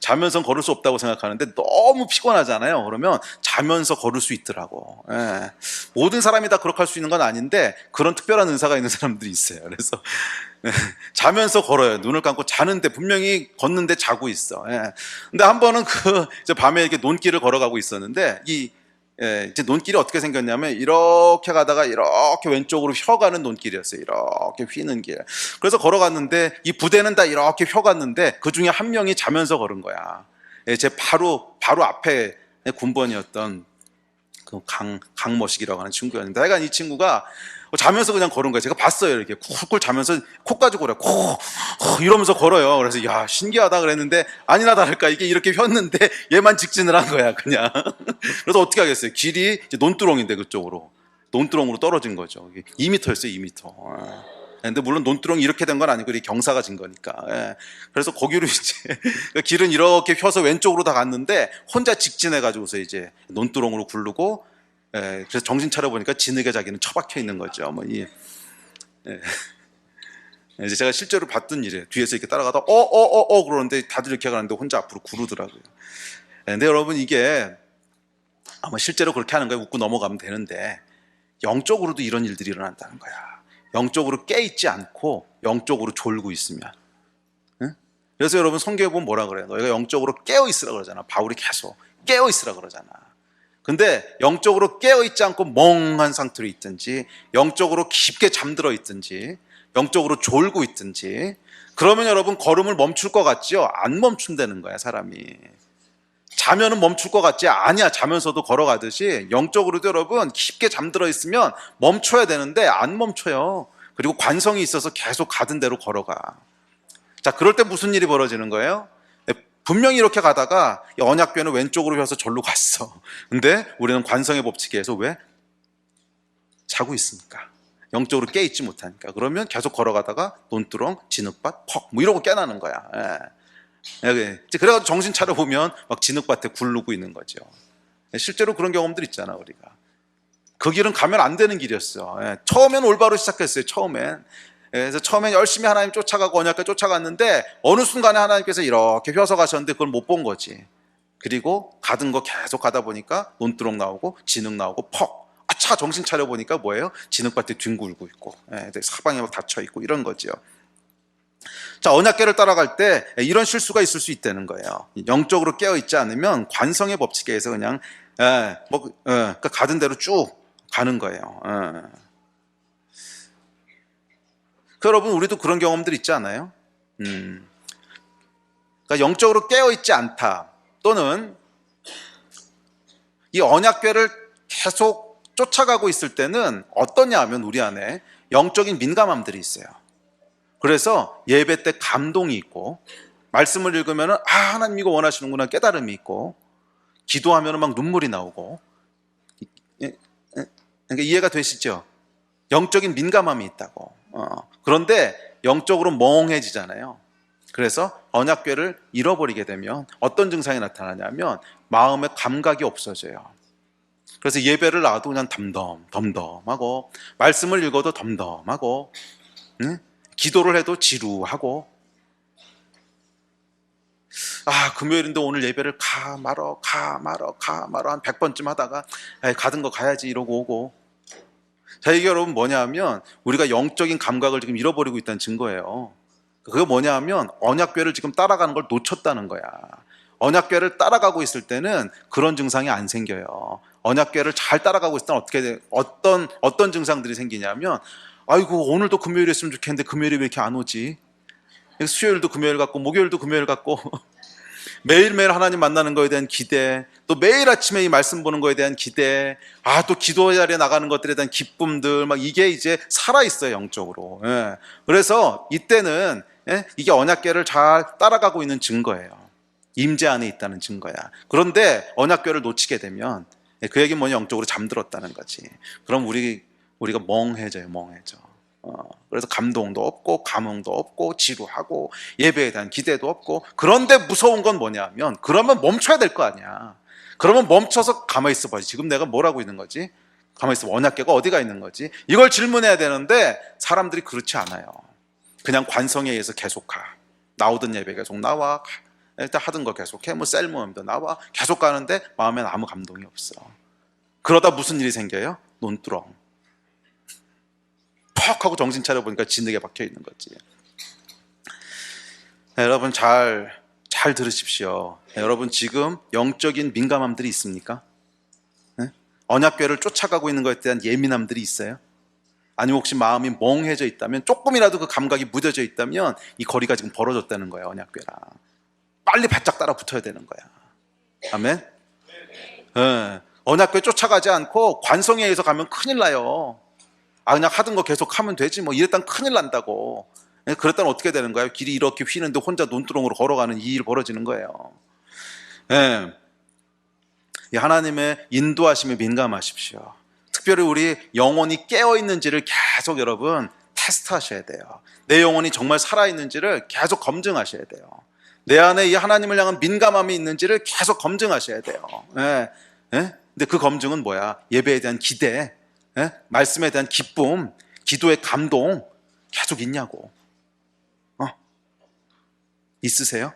자면서 걸을 수 없다고 생각하는데 너무 피곤하잖아요. 그러면 자면서 걸을 수 있더라고. 예. 모든 사람이 다 그렇게 할 수 있는 건 아닌데 그런 특별한 은사가 있는 사람들이 있어요. 그래서 자면서 걸어요. 눈을 감고 자는데 분명히 걷는데 자고 있어. 예. 근데 한 번은 이제 밤에 이렇게 논길을 걸어가고 있었는데 이제 논길이 어떻게 생겼냐면 이렇게 가다가 이렇게 왼쪽으로 휘어가는 논길이었어요. 이렇게 휘는 길. 그래서 걸어갔는데 이 부대는 다 이렇게 휘어갔는데 그 중에 한 명이 자면서 걸은 거야. 예, 제 바로 앞에 군번이었던 그 강머식이라고 하는 친구였는데 하여간 이 친구가 자면서 그냥 걸은 거예요. 제가 봤어요. 이렇게 쿨쿨 자면서 코까지 걸어요. 이러면서 걸어요. 그래서 야, 신기하다 그랬는데 아니나 다를까 이게 이렇게 폈는데 얘만 직진을 한 거야, 그냥. 그래서 어떻게 하겠어요? 길이 이제 논두렁인데 그쪽으로. 논두렁으로 떨어진 거죠. 2m였어요, 2m. 근데 물론 논두렁이 이렇게 된 건 아니고 이게 경사가 진 거니까. 예. 그래서 거기로 이제 길은 이렇게 펴서 왼쪽으로 다 갔는데 혼자 직진해가지고서 이제 논두렁으로 굴르고, 예. 그래서 정신 차려 보니까 진흙에 자기는 처박혀 있는 거죠. 예. 이제 제가 실제로 봤던 일이에요. 뒤에서 이렇게 따라가다 그러는데 다들 이렇게 가는데 혼자 앞으로 구르더라고요. 예. 근데 여러분 이게 아마 실제로 그렇게 하는 거예요. 웃고 넘어가면 되는데 영적으로도 이런 일들이 일어난다는 거야. 영적으로 깨있지 않고 영적으로 졸고 있으면. 응? 그래서 여러분 성경에 보면 뭐라 그래요? 너희가 영적으로 깨어있으라 그러잖아. 바울이 계속 깨어있으라 그러잖아. 근데 영적으로 깨어있지 않고 멍한 상태로 있든지 영적으로 깊게 잠들어 있든지 영적으로 졸고 있든지 그러면 여러분 걸음을 멈출 것 같지요? 안 멈춘다는 거야, 사람이. 자면은 멈출 것 같지? 아니야. 자면서도 걸어가듯이 영적으로도 여러분 깊게 잠들어 있으면 멈춰야 되는데 안 멈춰요. 그리고 관성이 있어서 계속 가던 대로 걸어가. 자, 그럴 때 무슨 일이 벌어지는 거예요? 분명히 이렇게 가다가 언약궤는 왼쪽으로 펴서 절로 갔어. 근데 우리는 관성의 법칙에 의해서 왜? 자고 있으니까. 영적으로 깨있지 못하니까. 그러면 계속 걸어가다가 논두렁, 진흙밭, 퍽 이러고 깨나는 거야. 그래가지고 정신 차려보면 막 진흙밭에 굴르고 있는 거죠. 실제로 그런 경험들 있잖아, 우리가. 그 길은 가면 안 되는 길이었어. 처음엔 올바로 시작했어요, 처음엔. 그래서 처음엔 열심히 하나님 쫓아가고 언약궤 쫓아갔는데 어느 순간에 하나님께서 이렇게 휘어서 가셨는데 그걸 못 본 거지. 그리고 가던 거 계속 가다 보니까 논두렁 나오고 진흙 나오고 퍽. 아차, 정신 차려보니까 뭐예요? 진흙밭에 뒹굴고 있고 사방에 막 닫혀있고 이런 거죠. 자, 언약궤를 따라갈 때 이런 실수가 있을 수 있다는 거예요. 영적으로 깨어있지 않으면 관성의 법칙에 의해서 그냥 그러니까 가던 대로 쭉 가는 거예요. 여러분, 우리도 그런 경험들 있지 않아요? 그러니까 영적으로 깨어있지 않다 또는 이 언약궤를 계속 쫓아가고 있을 때는 어떠냐 하면 우리 안에 영적인 민감함들이 있어요. 그래서 예배 때 감동이 있고 말씀을 읽으면 하나님 이거 원하시는구나 깨달음이 있고 기도하면 막 눈물이 나오고. 그러니까 이해가 되시죠? 영적인 민감함이 있다고. 그런데 영적으로 멍해지잖아요. 그래서 언약궤를 잃어버리게 되면 어떤 증상이 나타나냐면 마음의 감각이 없어져요. 그래서 예배를 나와도 그냥 덤덤하고 말씀을 읽어도 덤덤하고 기도를 해도 지루하고 금요일인데 오늘 예배를 가 말어 한 100번쯤 하다가 가던 거 가야지 이러고 오고. 자, 이게 여러분 뭐냐면 우리가 영적인 감각을 지금 잃어버리고 있다는 증거예요. 그게 뭐냐면 언약궤를 지금 따라가는 걸 놓쳤다는 거야. 언약궤를 따라가고 있을 때는 그런 증상이 안 생겨요. 언약궤를 잘 따라가고 있을 때는 어떤 증상들이 생기냐면 아이고 오늘도 금요일이었으면 좋겠는데 금요일이 왜 이렇게 안 오지? 수요일도 금요일 같고 목요일도 금요일 같고 매일매일 하나님 만나는 거에 대한 기대, 또 매일 아침에 이 말씀 보는 거에 대한 기대, 또 기도 자리에 나가는 것들에 대한 기쁨들, 막 이게 이제 살아있어요, 영적으로. 그래서 이때는 이게 언약궤를 잘 따라가고 있는 증거예요. 임재 안에 있다는 증거야. 그런데 언약궤를 놓치게 되면 그 얘기는 뭐냐, 영적으로 잠들었다는 거지. 그럼 우리가 멍해져. 그래서 감동도 없고 감흥도 없고 지루하고 예배에 대한 기대도 없고. 그런데 무서운 건 뭐냐면 그러면 멈춰야 될 거 아니야. 그러면 멈춰서 가만히 있어 봐야지. 지금 내가 뭘 하고 있는 거지? 가만히 있어. 언약궤가 어디가 있는 거지? 이걸 질문해야 되는데 사람들이 그렇지 않아요. 그냥 관성에 의해서 계속 가. 나오던 예배 계속 나와. 일단 하던 거 계속해. 뭐 셀모임도 나와. 계속 가는데 마음엔 아무 감동이 없어. 그러다 무슨 일이 생겨요? 논두렁. 퍽 하고 정신 차려보니까 진흙에 박혀 있는 거지. 네, 여러분 잘 들으십시오. 네, 여러분 지금 영적인 민감함들이 있습니까? 네? 언약궤를 쫓아가고 있는 것에 대한 예민함들이 있어요? 아니면 혹시 마음이 멍해져 있다면, 조금이라도 그 감각이 무뎌져 있다면 이 거리가 지금 벌어졌다는 거예요. 언약궤랑 빨리 바짝 따라 붙어야 되는 거야. 아멘. 네. 언약궤 쫓아가지 않고 관성에 의해서 가면 큰일 나요. 그냥 하던 거 계속 하면 되지 뭐, 이랬다면 큰일 난다고. 그랬다면 어떻게 되는 거예요? 길이 이렇게 휘는데 혼자 논두렁으로 걸어가는 이 일 벌어지는 거예요. 네. 하나님의 인도하심에 민감하십시오. 특별히 우리 영혼이 깨어있는지를 계속 여러분 테스트하셔야 돼요. 내 영혼이 정말 살아있는지를 계속 검증하셔야 돼요. 내 안에 이 하나님을 향한 민감함이 있는지를 계속 검증하셔야 돼요. 네. 네? 근데 그 검증은 뭐야? 예배에 대한 기대, 네? 말씀에 대한 기쁨, 기도의 감동 계속 있냐고. 있으세요?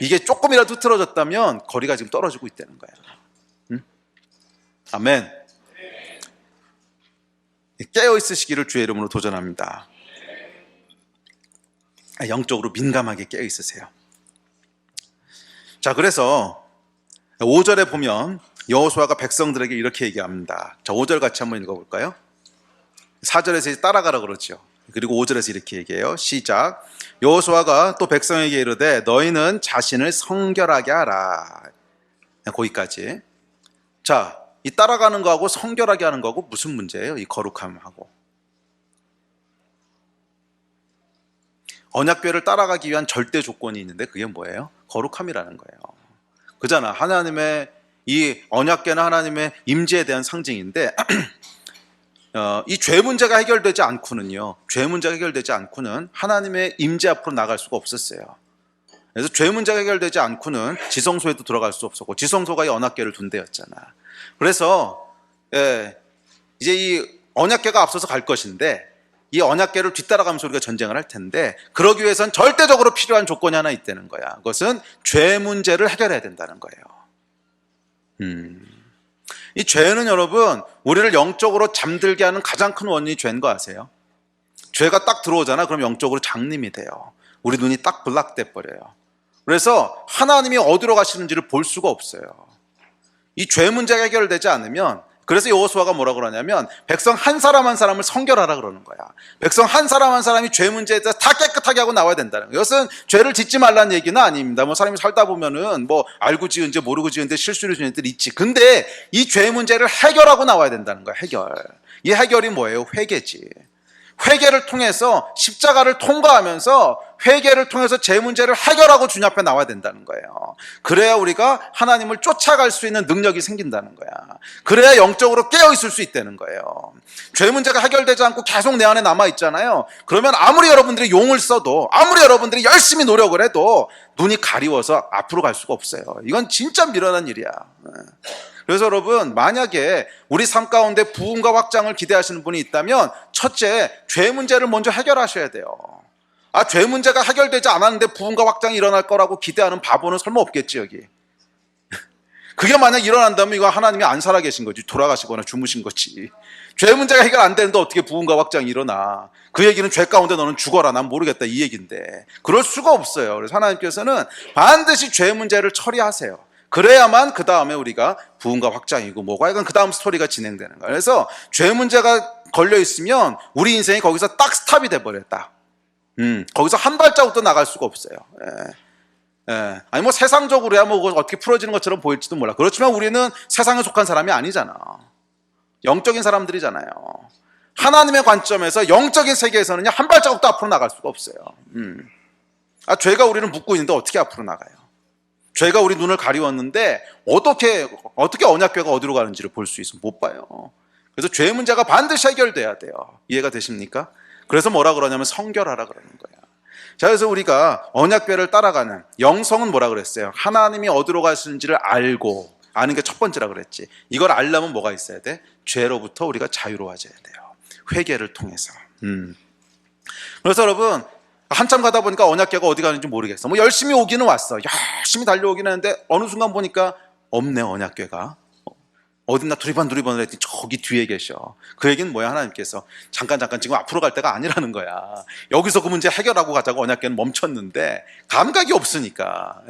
이게 조금이라도 틀어졌다면 거리가 지금 떨어지고 있다는 거야. 응? 아멘. 깨어 있으시기를 주의 이름으로 도전합니다. 영적으로 민감하게 깨어 있으세요. 자, 그래서 5절에 보면 여호수아가 백성들에게 이렇게 얘기합니다. 자, 5절 같이 한번 읽어볼까요? 4절에서 따라가라 그러죠. 그리고 5절에서 이렇게 얘기해요. 시작. 여호수아가 또 백성에게 이르되 너희는 자신을 성결하게 하라. 거기까지. 자, 이 따라가는 거하고 성결하게 하는 거하고 무슨 문제예요? 이 거룩함하고. 언약궤를 따라가기 위한 절대 조건이 있는데 그게 뭐예요? 거룩함이라는 거예요. 그잖아. 하나님의 이 언약궤는 하나님의 임재에 대한 상징인데 이 죄 문제가 해결되지 않고는요, 죄 문제가 해결되지 않고는 하나님의 임재 앞으로 나갈 수가 없었어요. 그래서 죄 문제가 해결되지 않고는 지성소에도 들어갈 수 없었고, 지성소가 이 언약궤를 둔 데였잖아. 그래서 이제 이 언약궤가 앞서서 갈 것인데, 이 언약궤를 뒤따라가면서 우리가 전쟁을 할 텐데, 그러기 위해선 절대적으로 필요한 조건이 하나 있다는 거야. 그것은 죄 문제를 해결해야 된다는 거예요. 이 죄는 여러분 우리를 영적으로 잠들게 하는 가장 큰 원인이 죄인 거 아세요? 죄가 딱 들어오잖아. 그럼 영적으로 장님이 돼요. 우리 눈이 딱 블락돼 버려요. 그래서 하나님이 어디로 가시는지를 볼 수가 없어요. 이 죄 문제가 해결되지 않으면, 그래서 여호수아가 뭐라 그러냐면 백성 한 사람 한 사람을 성결하라 그러는 거야. 백성 한 사람 한 사람이 죄 문제에 대해서 다 깨끗하게 하고 나와야 된다는 거예요. 이것은 죄를 짓지 말라는 얘기는 아닙니다. 뭐 사람이 살다 보면은 뭐 알고 지은지 모르고 지은데 실수를 지은 애들이 있지. 근데 이 죄 문제를 해결하고 나와야 된다는 거야. 해결. 이 해결이 뭐예요? 회개지. 회개를 통해서 십자가를 통과하면서 회개를 통해서 제 문제를 해결하고 주님 앞에 나와야 된다는 거예요. 그래야 우리가 하나님을 쫓아갈 수 있는 능력이 생긴다는 거야. 그래야 영적으로 깨어 있을 수 있다는 거예요. 죄 문제가 해결되지 않고 계속 내 안에 남아 있잖아요. 그러면 아무리 여러분들이 용을 써도, 아무리 여러분들이 열심히 노력을 해도 눈이 가리워서 앞으로 갈 수가 없어요. 이건 진짜 미련한 일이야. 그래서 여러분, 만약에 우리 삶 가운데 부흥과 확장을 기대하시는 분이 있다면 첫째, 죄 문제를 먼저 해결하셔야 돼요. 죄 문제가 해결되지 않았는데 부흥과 확장이 일어날 거라고 기대하는 바보는 설마 없겠지 여기. 그게 만약 일어난다면 이거 하나님이 안 살아계신 거지, 돌아가시거나 주무신 거지. 죄 문제가 해결 안 되는데 어떻게 부흥과 확장이 일어나. 그 얘기는 죄 가운데 너는 죽어라, 난 모르겠다 이 얘기인데. 그럴 수가 없어요. 그래서 하나님께서는 반드시 죄 문제를 처리하세요. 그래야만 그 다음에 우리가 부흥과 확장이고 뭐가, 이건 그 다음 스토리가 진행되는 거예요. 그래서 죄 문제가 걸려 있으면 우리 인생이 거기서 딱 스탑이 돼버렸다. 거기서 한 발자국도 나갈 수가 없어요. 아니 뭐 세상적으로야 뭐 어떻게 풀어지는 것처럼 보일지도 몰라. 그렇지만 우리는 세상에 속한 사람이 아니잖아. 영적인 사람들이잖아요. 하나님의 관점에서 영적인 세계에서는 한 발자국도 앞으로 나갈 수가 없어요. 죄가 우리를 묶고 있는데 어떻게 앞으로 나가요? 죄가 우리 눈을 가리웠는데 어떻게 언약궤가 어디로 가는지를 볼 수 있어? 못 봐요. 그래서 죄 문제가 반드시 해결돼야 돼요. 이해가 되십니까? 그래서 뭐라 그러냐면 성결하라 그러는 거예요. 자, 그래서 우리가 언약궤를 따라가는 영성은 뭐라 그랬어요? 하나님이 어디로 가시는지를 알고, 아는 게 첫 번째라 그랬지. 이걸 알려면 뭐가 있어야 돼? 죄로부터 우리가 자유로워져야 돼요. 회개를 통해서. 그래서 여러분, 한참 가다 보니까 언약궤가 어디 가는지 모르겠어. 뭐 열심히 오기는 왔어. 열심히 달려오긴 했는데 어느 순간 보니까 없네, 언약궤가. 어딨나 두리번두리번을 했더니 저기 뒤에 계셔. 그 얘기는 뭐야? 하나님께서 잠깐 지금 앞으로 갈 때가 아니라는 거야. 여기서 그 문제 해결하고 가자고 언약궤는 멈췄는데 감각이 없으니까.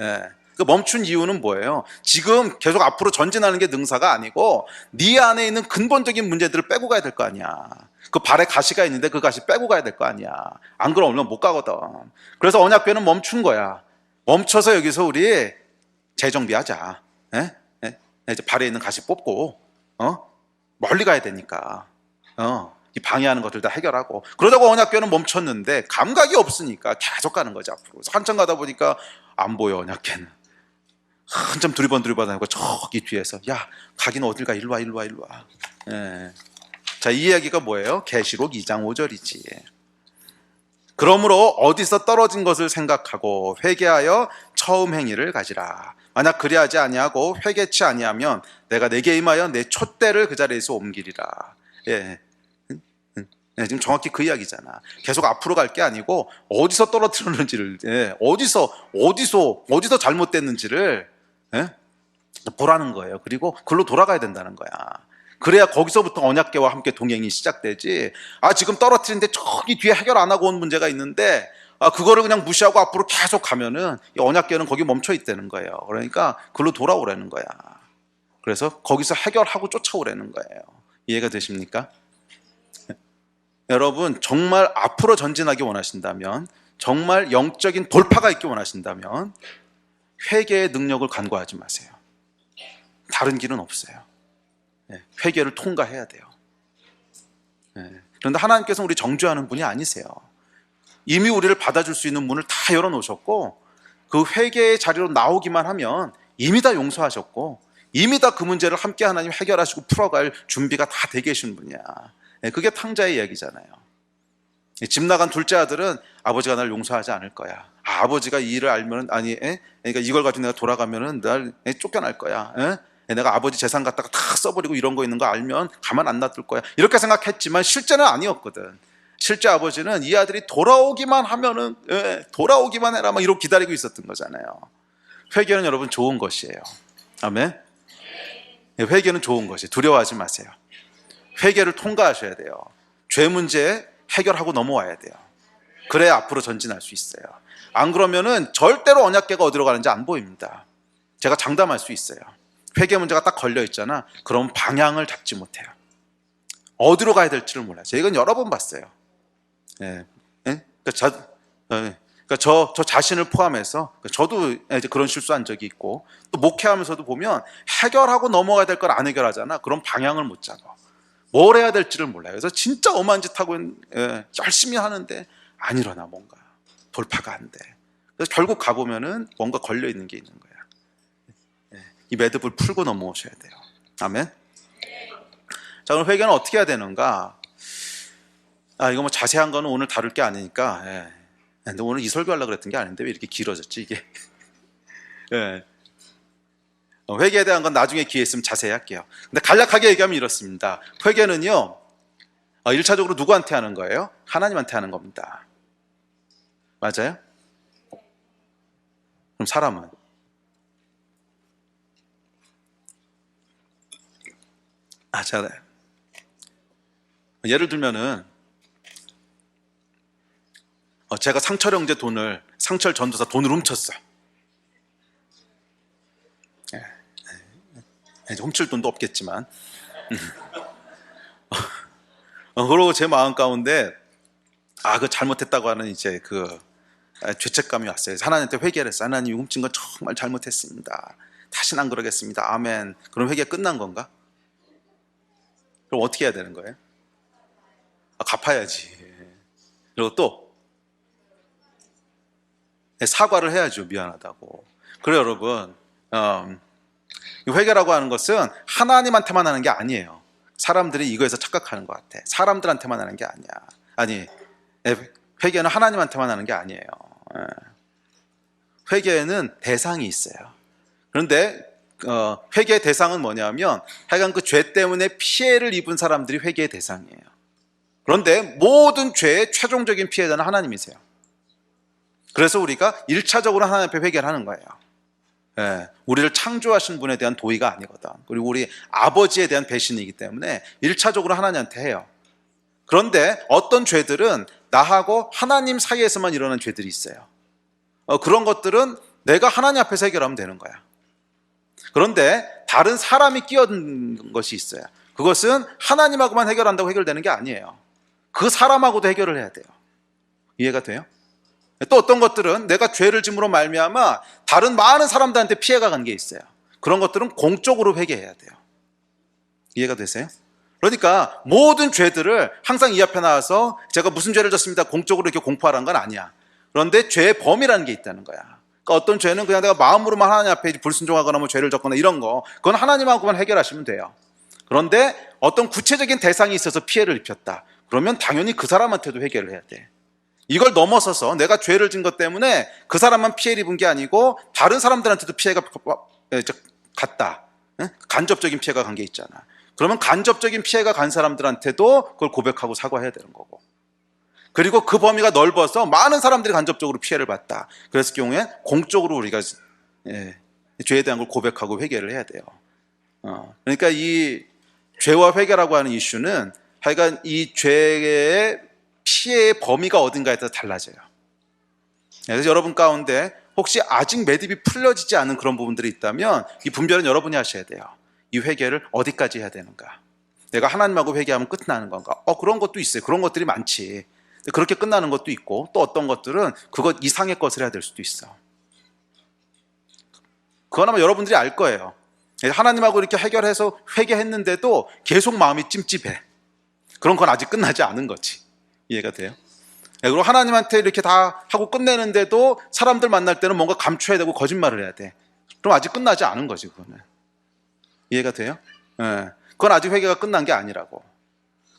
그 멈춘 이유는 뭐예요? 지금 계속 앞으로 전진하는 게 능사가 아니고 네 안에 있는 근본적인 문제들을 빼고 가야 될 거 아니야. 그 발에 가시가 있는데 그 가시 빼고 가야 될 거 아니야. 안 그러면 못 가거든. 그래서 언약궤는 멈춘 거야. 멈춰서 여기서 우리 재정비하자. 이제 발에 있는 가시 뽑고 멀리 가야 되니까 이 방해하는 것들 다 해결하고, 그러다가 언약궤는 멈췄는데 감각이 없으니까 계속 가는 거지 앞으로. 그래서 한참 가다 보니까 안 보여, 언약궤는. 한참 두리번 하고 저기 뒤에서 야, 가긴 어딜 가, 일로 와. 자, 이 이야기가 뭐예요? 계시록 2장 5절이지. 그러므로 어디서 떨어진 것을 생각하고 회개하여 처음 행위를 가지라. 만약 그리하지 아니하고 회개치 아니하면 내가 내게 임하여 내 촛대를 그 자리에서 옮기리라. 지금 정확히 그 이야기잖아. 계속 앞으로 갈 게 아니고 어디서 떨어뜨렸는지를, 어디서 잘못됐는지를 보라는 거예요. 그리고 그걸로 돌아가야 된다는 거야. 그래야 거기서부터 언약궤와 함께 동행이 시작되지. 지금 떨어뜨리는데 저기 뒤에 해결 안 하고 온 문제가 있는데 그거를 그냥 무시하고 앞으로 계속 가면은 이 언약궤는 거기 멈춰 있다는 거예요. 그러니까 그걸로 돌아오라는 거야. 그래서 거기서 해결하고 쫓아오라는 거예요. 이해가 되십니까? 여러분, 정말 앞으로 전진하기 원하신다면, 정말 영적인 돌파가 있기 원하신다면 회개의 능력을 간과하지 마세요. 다른 길은 없어요. 회개를 통과해야 돼요. 그런데 하나님께서는 우리 정죄하는 분이 아니세요. 이미 우리를 받아줄 수 있는 문을 다 열어놓으셨고, 그 회개의 자리로 나오기만 하면 이미 다 용서하셨고, 이미 다 그 문제를 함께 하나님 해결하시고 풀어갈 준비가 다 돼 계신 분이야. 그게 탕자의 이야기잖아요. 집 나간 둘째 아들은 아버지가 날 용서하지 않을 거야. 아버지가 이 일을 알면은, 그러니까 이걸 가지고 내가 돌아가면은 날 쫓겨날 거야. 내가 아버지 재산 갖다가 다 써버리고 이런 거 있는 거 알면 가만 안 놔둘 거야. 이렇게 생각했지만 실제는 아니었거든. 실제 아버지는 이 아들이 돌아오기만 하면은, 돌아오기만 해라 막 이러고 기다리고 있었던 거잖아요. 회개는 여러분 좋은 것이에요. 아멘. 회개는 좋은 것이에요. 두려워하지 마세요. 회개를 통과하셔야 돼요. 죄 문제 해결하고 넘어와야 돼요. 그래야 앞으로 전진할 수 있어요. 안 그러면은 절대로 언약궤가 어디로 가는지 안 보입니다. 제가 장담할 수 있어요. 회개 문제가 딱 걸려 있잖아. 그럼 방향을 잡지 못해요. 어디로 가야 될지를 몰라요. 제가 이건 여러 번 봤어요. 그러니까 저 자신을 포함해서 저도 이제 그런 실수한 적이 있고, 또 목회하면서도 보면 해결하고 넘어가야 될 걸 안 해결하잖아. 그럼 방향을 못 잡아. 뭘 해야 될지를 몰라요. 그래서 진짜 엄한 짓 하고 열심히 하는데 안 일어나, 뭔가 돌파가 안 돼. 그래서 결국 가보면은 뭔가 걸려 있는 게 있는 거야. 이 매듭을 풀고 넘어오셔야 돼요. 아멘. 자, 그럼 회개는 어떻게 해야 되는가? 이거 뭐 자세한 거는 오늘 다룰 게 아니니까. 근데 오늘 이 설교하려고 그랬던 게 아닌데 왜 이렇게 길어졌지 이게? 회개에 대한 건 나중에 기회 있으면 자세히 할게요. 근데 간략하게 얘기하면 이렇습니다. 회개는요, 1차적으로 누구한테 하는 거예요? 하나님한테 하는 겁니다. 맞아요? 그럼 사람은? 자, 예를 들면은 제가 상철 형제 돈을, 상철 전도사 돈을 훔쳤어. 훔칠 돈도 없겠지만 그러고 제 마음 가운데 그 잘못했다고 하는 이제 그 죄책감이 왔어요. 하나님한테 회개를 했어요. 하나님, 훔친 건 정말 잘못했습니다. 다시는 안 그러겠습니다. 아멘. 그럼 회개 끝난 건가? 그럼 어떻게 해야 되는 거예요? 갚아야지. 그리고 또 사과를 해야죠. 미안하다고. 그래요, 여러분. 회개라고 하는 것은 하나님한테만 하는 게 아니에요. 사람들이 이거에서 착각하는 것 같아. 사람들한테만 하는 게 아니야. 회개는 하나님한테만 하는 게 아니에요. 회개에는 대상이 있어요. 그런데 회개의 대상은 뭐냐면 하여간 그 죄 때문에 피해를 입은 사람들이 회개의 대상이에요. 그런데 모든 죄의 최종적인 피해자는 하나님이세요. 그래서 우리가 1차적으로 하나님 앞에 회개를 하는 거예요. 예, 우리를 창조하신 분에 대한 도의가 아니거든. 그리고 우리 아버지에 대한 배신이기 때문에 1차적으로 하나님한테 해요. 그런데 어떤 죄들은 나하고 하나님 사이에서만 일어나는 죄들이 있어요. 그런 것들은 내가 하나님 앞에서 해결하면 되는 거야. 그런데 다른 사람이 끼어든 것이 있어요. 그것은 하나님하고만 해결한다고 해결되는 게 아니에요. 그 사람하고도 해결을 해야 돼요. 이해가 돼요? 또 어떤 것들은 내가 죄를 짐으로 말미암아 다른 많은 사람들한테 피해가 간 게 있어요. 그런 것들은 공적으로 회개해야 돼요. 이해가 되세요? 그러니까 모든 죄들을 항상 이 앞에 나와서 제가 무슨 죄를 졌습니다 공적으로 이렇게 공포하라는 건 아니야. 그런데 죄의 범위라는 게 있다는 거야. 그러니까 어떤 죄는 그냥 내가 마음으로만 하나님 앞에 불순종하거나 뭐 죄를 졌거나 이런 거, 그건 하나님하고만 해결하시면 돼요. 그런데 어떤 구체적인 대상이 있어서 피해를 입혔다. 그러면 당연히 그 사람한테도 해결을 해야 돼. 이걸 넘어서서 내가 죄를 진 것 때문에 그 사람만 피해를 입은 게 아니고 다른 사람들한테도 피해가 갔다. 간접적인 피해가 간 게 있잖아. 그러면 간접적인 피해가 간 사람들한테도 그걸 고백하고 사과해야 되는 거고, 그리고 그 범위가 넓어서 많은 사람들이 간접적으로 피해를 봤다. 그랬을 경우에 공적으로 우리가 죄에 대한 걸 고백하고 회개를 해야 돼요. 그러니까 이 죄와 회개라고 하는 이슈는 하여간 이 죄의 피해의 범위가 어딘가에 따라 달라져요. 그래서 여러분 가운데 혹시 아직 매듭이 풀려지지 않은 그런 부분들이 있다면 이 분별은 여러분이 하셔야 돼요. 이 회개를 어디까지 해야 되는가? 내가 하나님하고 회개하면 끝나는 건가? 그런 것도 있어요. 그런 것들이 많지. 그렇게 끝나는 것도 있고, 또 어떤 것들은 그것 이상의 것을 해야 될 수도 있어. 그건 아마 여러분들이 알 거예요. 하나님하고 이렇게 해결해서 회개했는데도 계속 마음이 찜찜해. 그런 건 아직 끝나지 않은 거지. 이해가 돼요? 그리고 하나님한테 이렇게 다 하고 끝내는데도 사람들 만날 때는 뭔가 감춰야 되고 거짓말을 해야 돼. 그럼 아직 끝나지 않은 거지, 그거는. 이해가 돼요? 그건 아직 회개가 끝난 게 아니라고.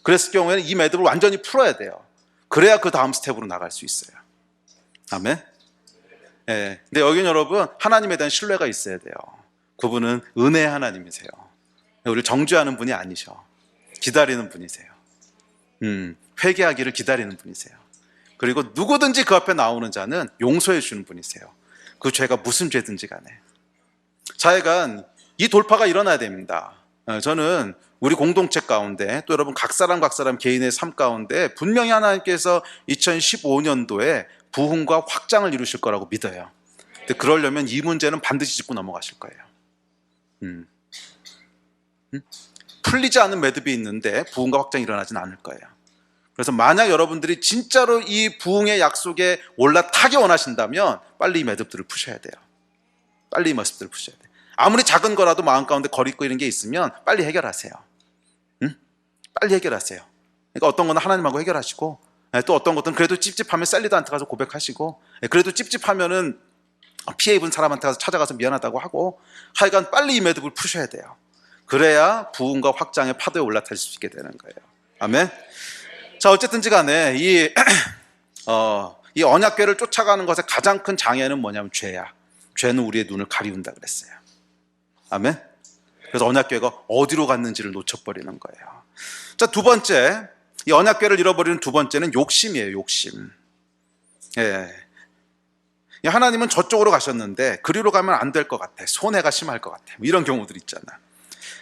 그랬을 경우에는 이 매듭을 완전히 풀어야 돼요. 그래야 그 다음 스텝으로 나갈 수 있어요. 아멘? 근데 여기는 여러분, 하나님에 대한 신뢰가 있어야 돼요. 그분은 은혜의 하나님이세요. 우리를 정죄하는 분이 아니셔. 기다리는 분이세요. 회개하기를 기다리는 분이세요. 그리고 누구든지 그 앞에 나오는 자는 용서해 주는 분이세요. 그 죄가 무슨 죄든지 간에. 자여간 이 돌파가 일어나야 됩니다. 저는 우리 공동체 가운데 또 여러분 각 사람 개인의 삶 가운데 분명히 하나님께서 2015년도에 부흥과 확장을 이루실 거라고 믿어요. 근데 그러려면 이 문제는 반드시 짚고 넘어가실 거예요. 풀리지 않은 매듭이 있는데 부흥과 확장이 일어나진 않을 거예요. 그래서 만약 여러분들이 진짜로 이 부흥의 약속에 올라타기 원하신다면 빨리 이 매듭들을 푸셔야 돼요. 빨리 이 매듭들을 푸셔야 돼요. 아무리 작은 거라도 마음 가운데 거리고 이런 게 있으면 빨리 해결하세요. 빨리 해결하세요. 그러니까 어떤 거는 하나님하고 해결하시고, 또 어떤 것들은 그래도 찝찝하면 셀리드한테 가서 고백하시고, 그래도 찝찝하면은 피해 입은 사람한테 가서 찾아가서 미안하다고 하고, 하여간 빨리 이 매듭을 푸셔야 돼요. 그래야 부흥과 확장의 파도에 올라탈 수 있게 되는 거예요. 아멘. 자, 어쨌든지 간에 이 언약궤를 쫓아가는 것의 가장 큰 장애는 뭐냐면 죄야. 죄는 우리의 눈을 가리운다 그랬어요. 아멘. 그래서 언약궤가 어디로 갔는지를 놓쳐버리는 거예요. 자, 두 번째, 이 언약궤를 잃어버리는 두 번째는 욕심이에요. 욕심. 하나님은 저쪽으로 가셨는데 그리로 가면 안 될 것 같아. 손해가 심할 것 같아. 이런 경우들 있잖아.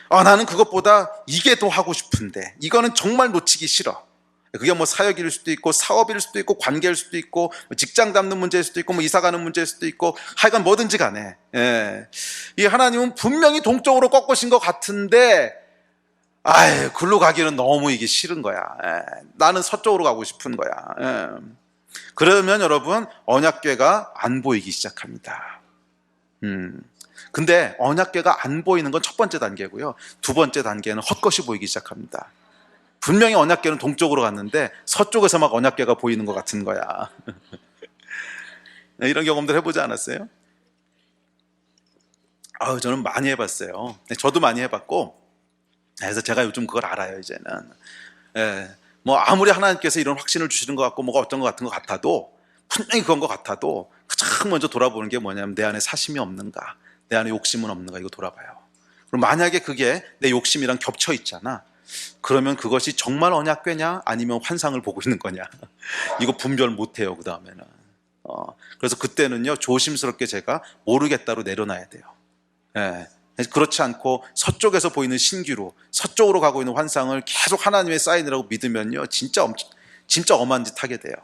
나는 그것보다 이게 더 하고 싶은데 이거는 정말 놓치기 싫어. 그게 뭐 사역일 수도 있고 사업일 수도 있고 관계일 수도 있고 직장 잡는 문제일 수도 있고 뭐 이사 가는 문제일 수도 있고 하여간 뭐든지 간에 이 하나님은 분명히 동쪽으로 꺾으신 것 같은데 글로 가기는 너무 이게 싫은 거야. 나는 서쪽으로 가고 싶은 거야. 그러면 여러분 언약궤가 안 보이기 시작합니다. 근데 언약궤가 안 보이는 건 첫 번째 단계고요. 두 번째 단계는 헛것이 보이기 시작합니다. 분명히 언약궤는 동쪽으로 갔는데 서쪽에서 막 언약궤가 보이는 것 같은 거야. 이런 경험들 해보지 않았어요? 저는 많이 해봤어요. 저도 많이 해봤고, 그래서 제가 요즘 그걸 알아요. 이제는 뭐 아무리 하나님께서 이런 확신을 주시는 것 같고 뭐가 어떤 것 같은 것 같아도, 분명히 그건 것 같아도 가장 먼저 돌아보는 게 뭐냐면 내 안에 사심이 없는가, 내 안에 욕심은 없는가, 이거 돌아봐요. 그럼 만약에 그게 내 욕심이랑 겹쳐 있잖아, 그러면 그것이 정말 언약궤냐 아니면 환상을 보고 있는 거냐, 이거 분별 못해요. 그 다음에는 그래서 그때는요, 조심스럽게 제가 모르겠다로 내려놔야 돼요. 예. 그렇지 않고 서쪽에서 보이는 신기루, 서쪽으로 가고 있는 환상을 계속 하나님의 사인이라고 믿으면요, 진짜 엄한 짓 하게 돼요.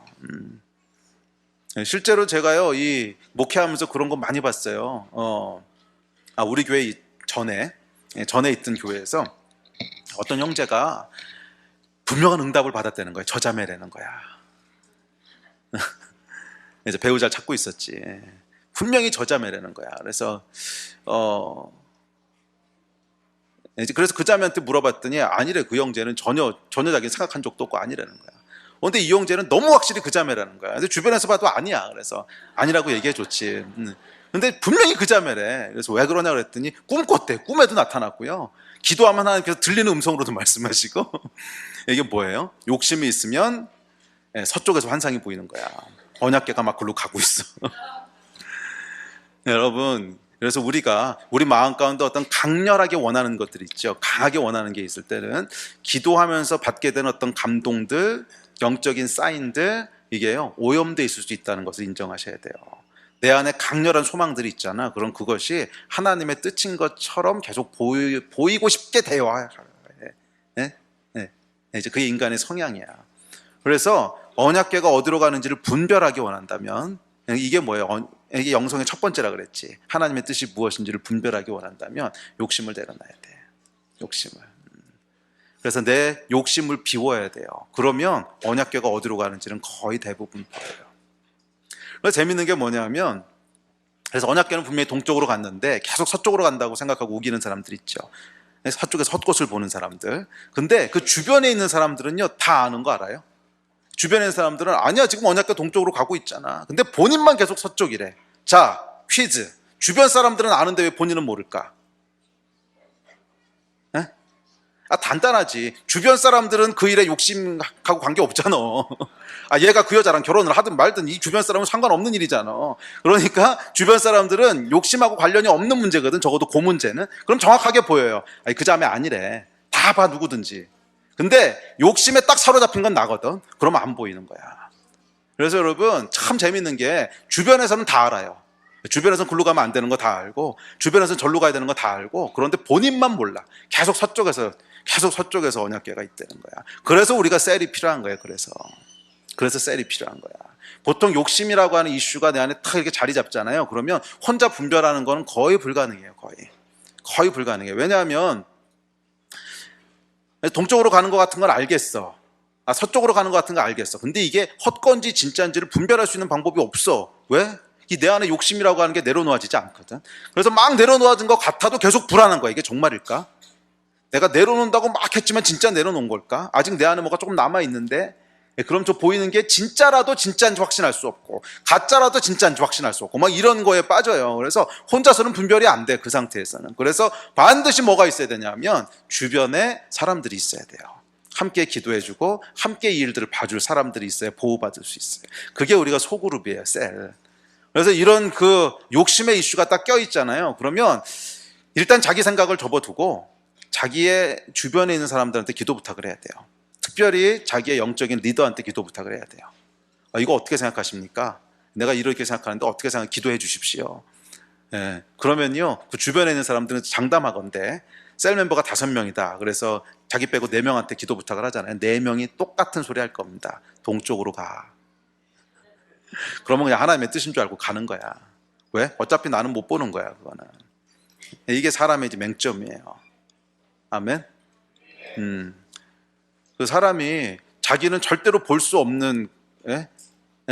실제로 제가요, 이 목회하면서 그런 거 많이 봤어요. 우리 교회 전에 있던 교회에서 어떤 형제가 분명한 응답을 받았다는 거예요. 저자매라는 거야. 이제 배우자를 찾고 있었지. 분명히 저자매라는 거야. 그래서 그래서 그 자매한테 물어봤더니 아니래. 그 형제는 전혀 자기는 생각한 적도 없고 아니라는 거야. 근데 이 형제는 너무 확실히 그 자매라는 거야. 근데 주변에서 봐도 아니야. 그래서 아니라고 얘기해 줬지. 근데 분명히 그 자매래. 그래서 왜 그러냐 그랬더니 꿈꿨대. 꿈에도 나타났고요. 기도하면 하나님께서 들리는 음성으로도 말씀하시고. 이게 뭐예요? 욕심이 있으면 서쪽에서 환상이 보이는 거야. 언약궤가 막 글로 가고 있어. 여러분, 그래서 우리 마음 가운데 어떤 강렬하게 원하는 것들이 있죠. 강하게 원하는 게 있을 때는 기도하면서 받게 되는 어떤 감동들, 영적인 사인들, 이게요, 오염돼 있을 수 있다는 것을 인정하셔야 돼요. 내 안에 강렬한 소망들이 있잖아. 그럼 그것이 하나님의 뜻인 것처럼 계속 보이고 싶게 되어야 해. 이제 그게 인간의 성향이야. 그래서 언약궤가 어디로 가는지를 분별하게 원한다면, 이게 뭐예요? 이게 영성의 첫 번째라 그랬지. 하나님의 뜻이 무엇인지를 분별하게 원한다면 욕심을 내려놔야 돼. 욕심을. 그래서 내 욕심을 비워야 돼요. 그러면 언약궤가 어디로 가는지는 거의 대부분 보여요. 그래서 재밌는 게 뭐냐면, 그래서 언약궤는 분명히 동쪽으로 갔는데 계속 서쪽으로 간다고 생각하고 우기는 사람들 있죠. 서쪽에서 헛것을 보는 사람들. 근데 그 주변에 있는 사람들은요, 다 아는 거 알아요? 주변에 있는 사람들은 아니야, 지금 언약궤 동쪽으로 가고 있잖아. 근데 본인만 계속 서쪽이래. 자, 퀴즈. 주변 사람들은 아는데 왜 본인은 모를까? 단단하지. 주변 사람들은 그 일에 욕심하고 관계없잖아. 얘가 그 여자랑 결혼을 하든 말든 이 주변 사람은 상관없는 일이잖아. 그러니까 주변 사람들은 욕심하고 관련이 없는 문제거든. 적어도 그 문제는. 그럼 정확하게 보여요. 그 자매 아니래. 다 봐, 누구든지. 근데 욕심에 딱 사로잡힌 건 나거든. 그러면 안 보이는 거야. 그래서 여러분, 참 재밌는 게 주변에서는 다 알아요. 주변에서는 글로 가면 안 되는 거 다 알고, 주변에서는 절로 가야 되는 거 다 알고, 그런데 본인만 몰라. 계속 서쪽에서 언약궤가 있다는 거야. 그래서 우리가 셀이 필요한 거예요. 그래서 셀이 필요한 거야. 보통 욕심이라고 하는 이슈가 내 안에 탁 이렇게 자리 잡잖아요. 그러면 혼자 분별하는 거는 거의 불가능해요. 거의 불가능해요. 왜냐하면 동쪽으로 가는 것 같은 건 알겠어. 서쪽으로 가는 것 같은 거 알겠어. 근데 이게 헛건지 진짜인지를 분별할 수 있는 방법이 없어. 왜? 이 내 안에 욕심이라고 하는 게 내려놓아지지 않거든. 그래서 막 내려놓아진 것 같아도 계속 불안한 거야. 이게 정말일까? 내가 내려놓는다고 막 했지만 진짜 내려놓은 걸까? 아직 내 안에 뭐가 조금 남아있는데, 그럼 저 보이는 게 진짜라도 진짜인지 확신할 수 없고, 가짜라도 진짜인지 확신할 수 없고, 막 이런 거에 빠져요. 그래서 혼자서는 분별이 안 돼, 그 상태에서는. 그래서 반드시 뭐가 있어야 되냐면 주변에 사람들이 있어야 돼요. 함께 기도해주고 함께 이 일들을 봐줄 사람들이 있어야 보호받을 수 있어요. 그게 우리가 소그룹이에요, 셀. 그래서 이런 그 욕심의 이슈가 딱 껴있잖아요. 그러면 일단 자기 생각을 접어두고 자기의 주변에 있는 사람들한테 기도 부탁을 해야 돼요. 특별히 자기의 영적인 리더한테 기도 부탁을 해야 돼요. 이거 어떻게 생각하십니까? 내가 이렇게 생각하는데 어떻게 기도해 주십시오. 그러면요, 그 주변에 있는 사람들은 장담하건대 셀 멤버가 5명이다. 그래서 자기 빼고 4명한테 기도 부탁을 하잖아요. 4명이 똑같은 소리 할 겁니다. 동쪽으로 가. 그러면 그냥 하나님의 뜻인 줄 알고 가는 거야. 왜? 어차피 나는 못 보는 거야, 그거는. 이게 사람의 이제 맹점이에요. 아멘? 그 사람이 자기는 절대로 볼 수 없는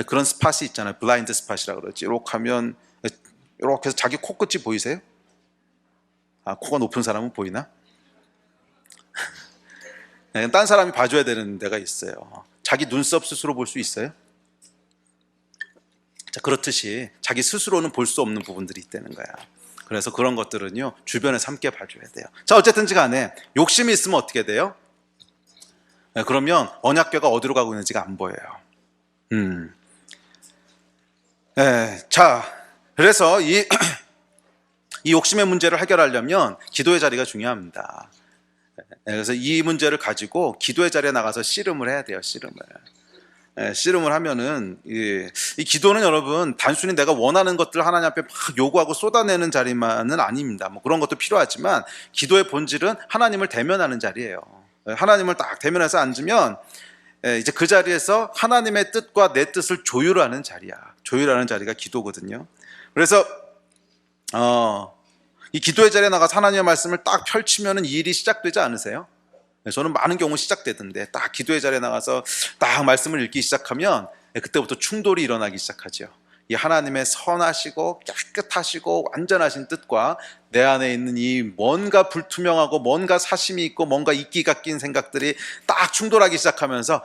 그런 스팟이 있잖아요. 블라인드 스팟이라고 그러지. 이렇게 하면 이렇게 해서 자기 코끝이 보이세요? 코가 높은 사람은 보이나? 딴 사람이 봐줘야 되는 데가 있어요. 자기 눈썹 스스로 볼 수 있어요? 자, 그렇듯이 자기 스스로는 볼 수 없는 부분들이 있다는 거야. 그래서 그런 것들은요, 주변에서 함께 봐줘야 돼요. 자, 어쨌든지 간에 욕심이 있으면 어떻게 돼요? 그러면 언약궤가 어디로 가고 있는지가 안 보여요. 자, 그래서 이 욕심의 문제를 해결하려면 기도의 자리가 중요합니다. 그래서 이 문제를 가지고 기도의 자리에 나가서 씨름을 해야 돼요. 씨름을. 씨름을 하면은 이 기도는 여러분 단순히 내가 원하는 것들 하나님 앞에 막 요구하고 쏟아내는 자리만은 아닙니다. 뭐 그런 것도 필요하지만 기도의 본질은 하나님을 대면하는 자리예요. 하나님을 딱 대면해서 앉으면 이제 그 자리에서 하나님의 뜻과 내 뜻을 조율하는 자리야. 조율하는 자리가 기도거든요. 그래서 이 기도의 자리에 나가서 하나님의 말씀을 딱 펼치면은 이 일이 시작되지 않으세요? 저는 많은 경우 시작되던데 딱 기도의 자리에 나가서 딱 말씀을 읽기 시작하면 그때부터 충돌이 일어나기 시작하죠. 이 하나님의 선하시고 깨끗하시고 완전하신 뜻과 내 안에 있는 이 뭔가 불투명하고 뭔가 사심이 있고 뭔가 이끼가 낀 생각들이 딱 충돌하기 시작하면서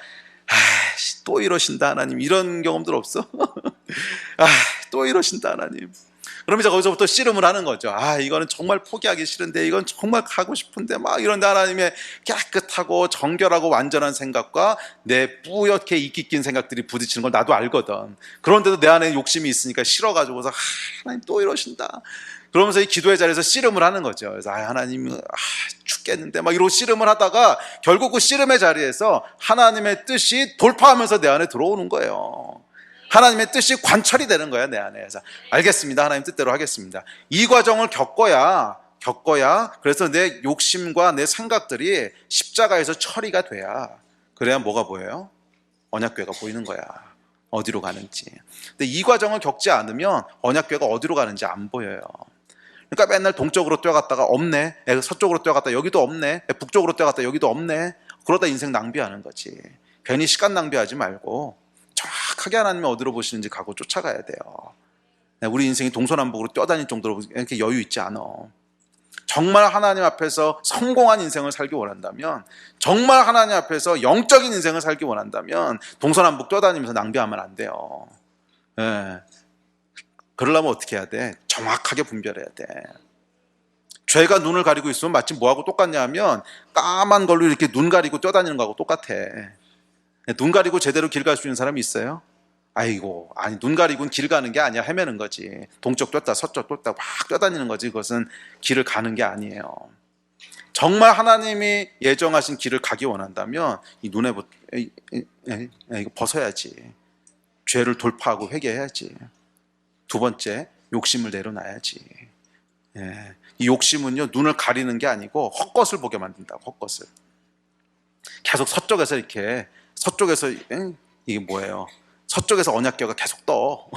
또 이러신다 하나님, 이런 경험들 없어? 또 이러신다 하나님. 그럼 이제 거기서부터 씨름을 하는 거죠. 이거는 정말 포기하기 싫은데, 이건 정말 가고 싶은데, 막 이런데 하나님의 깨끗하고 정결하고 완전한 생각과 내 뿌옇게 이끼 낀 생각들이 부딪히는 걸 나도 알거든. 그런데도 내 안에 욕심이 있으니까 싫어가지고서 하나님 또 이러신다. 그러면서 이 기도의 자리에서 씨름을 하는 거죠. 그래서 하나님 죽겠는데 막 이러고 씨름을 하다가 결국 그 씨름의 자리에서 하나님의 뜻이 돌파하면서 내 안에 들어오는 거예요. 하나님의 뜻이 관철이 되는 거야, 내 안에. 그래서 알겠습니다, 하나님 뜻대로 하겠습니다. 이 과정을 겪어야 그래서 내 욕심과 내 생각들이 십자가에서 처리가 돼야, 그래야 뭐가 보여요? 언약궤가 보이는 거야, 어디로 가는지. 근데 이 과정을 겪지 않으면 언약궤가 어디로 가는지 안 보여요. 그러니까 맨날 동쪽으로 뛰어갔다가 없네, 서쪽으로 뛰어갔다 여기도 없네, 북쪽으로 뛰어갔다 여기도 없네. 그러다 인생 낭비하는 거지. 괜히 시간 낭비하지 말고 정확하게 하나님이 어디로 보시는지 가고 쫓아가야 돼요. 우리 인생이 동서남북으로 뛰어다닐 정도로 이렇게 여유 있지 않아. 정말 하나님 앞에서 성공한 인생을 살기 원한다면, 정말 하나님 앞에서 영적인 인생을 살기 원한다면 동서남북 뛰어다니면서 낭비하면 안 돼요. 그러려면 어떻게 해야 돼? 정확하게 분별해야 돼. 죄가 눈을 가리고 있으면 마치 뭐하고 똑같냐 하면 까만 걸로 이렇게 눈 가리고 뛰어다니는 거하고 똑같아. 눈 가리고 제대로 길 갈 수 있는 사람이 있어요? 눈 가리고는 길 가는 게 아니야. 헤매는 거지. 동쪽 뛰었다 서쪽 뛰었다 막 뛰어다니는 거지. 그것은 길을 가는 게 아니에요. 정말 하나님이 예정하신 길을 가기 원한다면 이 눈에 이거 벗어야지. 죄를 돌파하고 회개해야지. 두 번째, 욕심을 내려놔야지. 이 욕심은요, 눈을 가리는 게 아니고 헛것을 보게 만든다고. 헛것을 계속 서쪽에서 이게 뭐예요? 서쪽에서 언약궤가 계속 떠.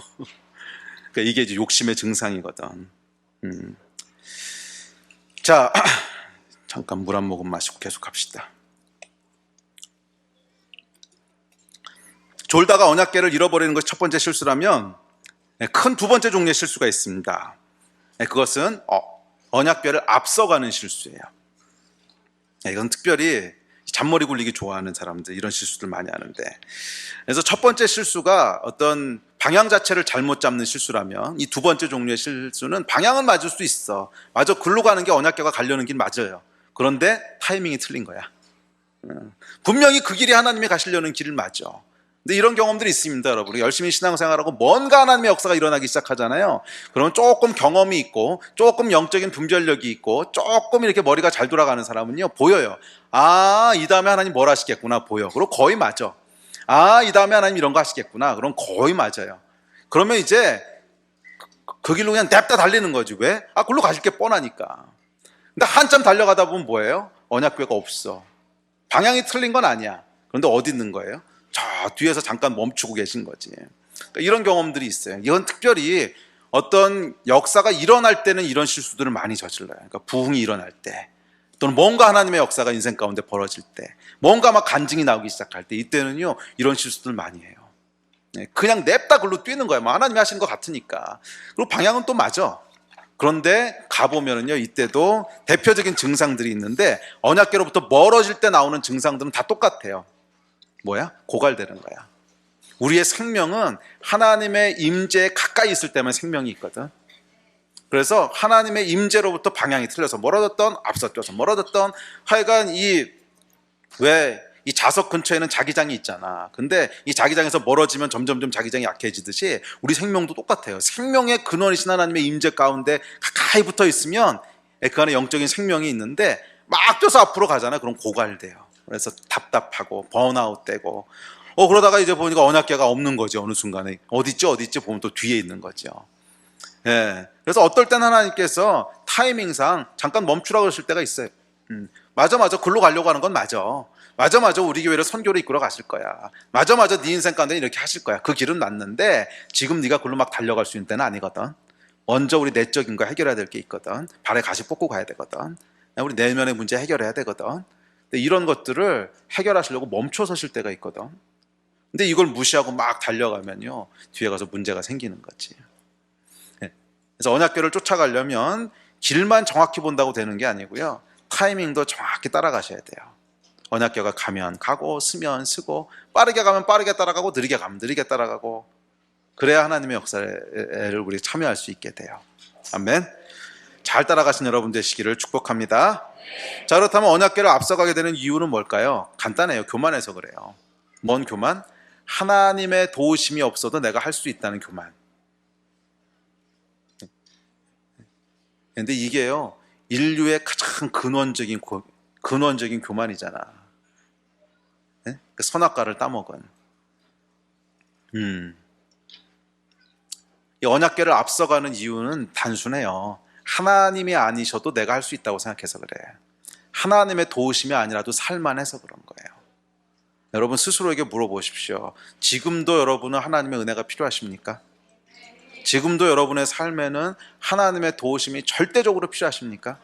그러니까 이게 이제 욕심의 증상이거든. 자, 잠깐 물 한 모금 마시고 계속 갑시다. 졸다가 언약궤를 잃어버리는 것이 첫 번째 실수라면, 큰 두 번째 종류의 실수가 있습니다. 그것은 언약궤를 앞서가는 실수예요. 이건 특별히 잔머리 굴리기 좋아하는 사람들, 이런 실수들 많이 하는데, 그래서 첫 번째 실수가 어떤 방향 자체를 잘못 잡는 실수라면, 이 두 번째 종류의 실수는 방향은 맞을 수 있어. 맞아, 글로 가는 게 언약궤가 가려는 길 맞아요. 그런데 타이밍이 틀린 거야. 분명히 그 길이 하나님이 가시려는 길 맞아. 근데 이런 경험들이 있습니다, 여러분. 열심히 신앙생활하고 뭔가 하나님의 역사가 일어나기 시작하잖아요. 그러면 조금 경험이 있고, 조금 영적인 분별력이 있고, 조금 이렇게 머리가 잘 돌아가는 사람은요, 보여요. 이 다음에 하나님 뭘 하시겠구나, 보여. 그리고 거의 맞아. 이 다음에 하나님 이런 거 하시겠구나. 그럼 거의 맞아요. 그러면 이제 그 길로 그냥 냅다 달리는 거지. 왜? 그걸로 가실 게 뻔하니까. 근데 한참 달려가다 보면 뭐예요? 언약궤가 없어. 방향이 틀린 건 아니야. 그런데 어디 있는 거예요? 저 뒤에서 잠깐 멈추고 계신 거지. 그러니까 이런 경험들이 있어요. 이건 특별히 어떤 역사가 일어날 때는 이런 실수들을 많이 저질러요. 그러니까 부흥이 일어날 때, 또는 뭔가 하나님의 역사가 인생 가운데 벌어질 때, 뭔가 막 간증이 나오기 시작할 때, 이때는요 이런 실수들 많이 해요. 그냥 냅다 글로 뛰는 거예요. 하나님이 하시는 것 같으니까. 그리고 방향은 또 맞아. 그런데 가보면은요, 이때도 대표적인 증상들이 있는데, 언약궤로부터 멀어질 때 나오는 증상들은 다 똑같아요. 뭐야? 고갈되는 거야. 우리의 생명은 하나님의 임재에 가까이 있을 때만 생명이 있거든. 그래서 하나님의 임재로부터 방향이 틀려서 멀어졌던, 앞서 뛰어서 멀어졌던, 하여간 이 자석 근처에는 자기장이 있잖아. 근데 이 자기장에서 멀어지면 점점점 자기장이 약해지듯이 우리 생명도 똑같아요. 생명의 근원이신 하나님의 임재 가운데 가까이 붙어 있으면 그 안에 영적인 생명이 있는데 막 뛰어서 앞으로 가잖아. 그럼 고갈돼요. 그래서 답답하고 번아웃되고 그러다가 이제 보니까 언약궤가 없는 거죠. 어느 순간에 어디 있지 보면 또 뒤에 있는 거죠. 예. 그래서 어떨 땐 하나님께서 타이밍상 잠깐 멈추라고 그러실 때가 있어요. 맞아. 글로 가려고 하는 건 맞아. 맞아. 우리 교회를 선교로 이끌어 가실 거야. 맞아. 네 인생 가운데 이렇게 하실 거야. 그 길은 맞는데 지금 네가 글로 막 달려갈 수 있는 때는 아니거든. 먼저 우리 내적인 거 해결해야 될 게 있거든. 발에 가시 뽑고 가야 되거든. 우리 내면의 문제 해결해야 되거든. 근데 이런 것들을 해결하시려고 멈춰 서실 때가 있거든. 근데 이걸 무시하고 막 달려가면요, 뒤에 가서 문제가 생기는 거지. 그래서 언약궤를 쫓아가려면 길만 정확히 본다고 되는 게 아니고요, 타이밍도 정확히 따라가셔야 돼요. 언약궤가 가면 가고 쓰면 쓰고, 빠르게 가면 빠르게 따라가고 느리게 가면 느리게 따라가고, 그래야 하나님의 역사를 우리 참여할 수 있게 돼요. 아멘. 잘 따라가신 여러분 되시기를 축복합니다. 자, 그렇다면 언약궤를 앞서가게 되는 이유는 뭘까요? 간단해요. 교만해서 그래요. 뭔 교만? 하나님의 도우심이 없어도 내가 할 수 있다는 교만. 근데 이게요, 인류의 가장 근원적인 교만이잖아. 네? 그 선악과를 따먹은. 이 언약궤를 앞서가는 이유는 단순해요. 하나님이 아니셔도 내가 할 수 있다고 생각해서 그래. 하나님의 도우심이 아니라도 살만해서 그런 거예요. 여러분 스스로에게 물어보십시오. 지금도 여러분은 하나님의 은혜가 필요하십니까? 지금도 여러분의 삶에는 하나님의 도우심이 절대적으로 필요하십니까?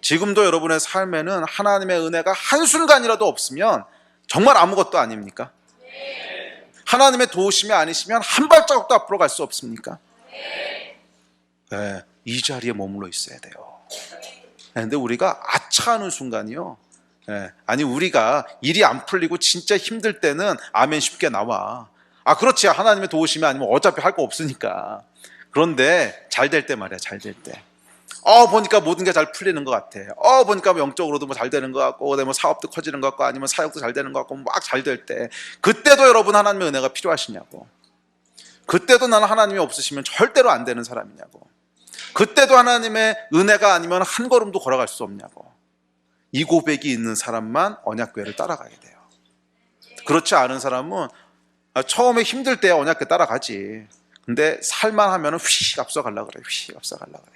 지금도 여러분의 삶에는 하나님의 은혜가 한순간이라도 없으면 정말 아무것도 아닙니까? 하나님의 도우심이 아니시면 한 발자국도 앞으로 갈 수 없습니까? 네, 이 자리에 머물러 있어야 돼요. 근데 우리가 아차하는 순간이요, 아니 우리가 일이 안 풀리고 진짜 힘들 때는 아멘 쉽게 나와. 그렇지, 하나님의 도우심이 아니면 어차피 할 거 없으니까. 그런데 잘 될 때 말이야, 잘 될 때. 보니까 모든 게 잘 풀리는 것 같아. 보니까 영적으로도 뭐 잘 되는 것 같고, 뭐 사업도 커지는 것 같고, 아니면 사역도 잘 되는 것 같고, 막 잘 될 때, 그때도 여러분 하나님의 은혜가 필요하시냐고. 그때도 나는 하나님이 없으시면 절대로 안 되는 사람이냐고. 그때도 하나님의 은혜가 아니면 한 걸음도 걸어갈 수 없냐고. 이 고백이 있는 사람만 언약궤를 따라가게 돼요. 그렇지 않은 사람은 처음에 힘들 때 언약궤 따라가지. 근데 살만 하면 휙 앞서가려고 그래. 휙 앞서가려고 그래.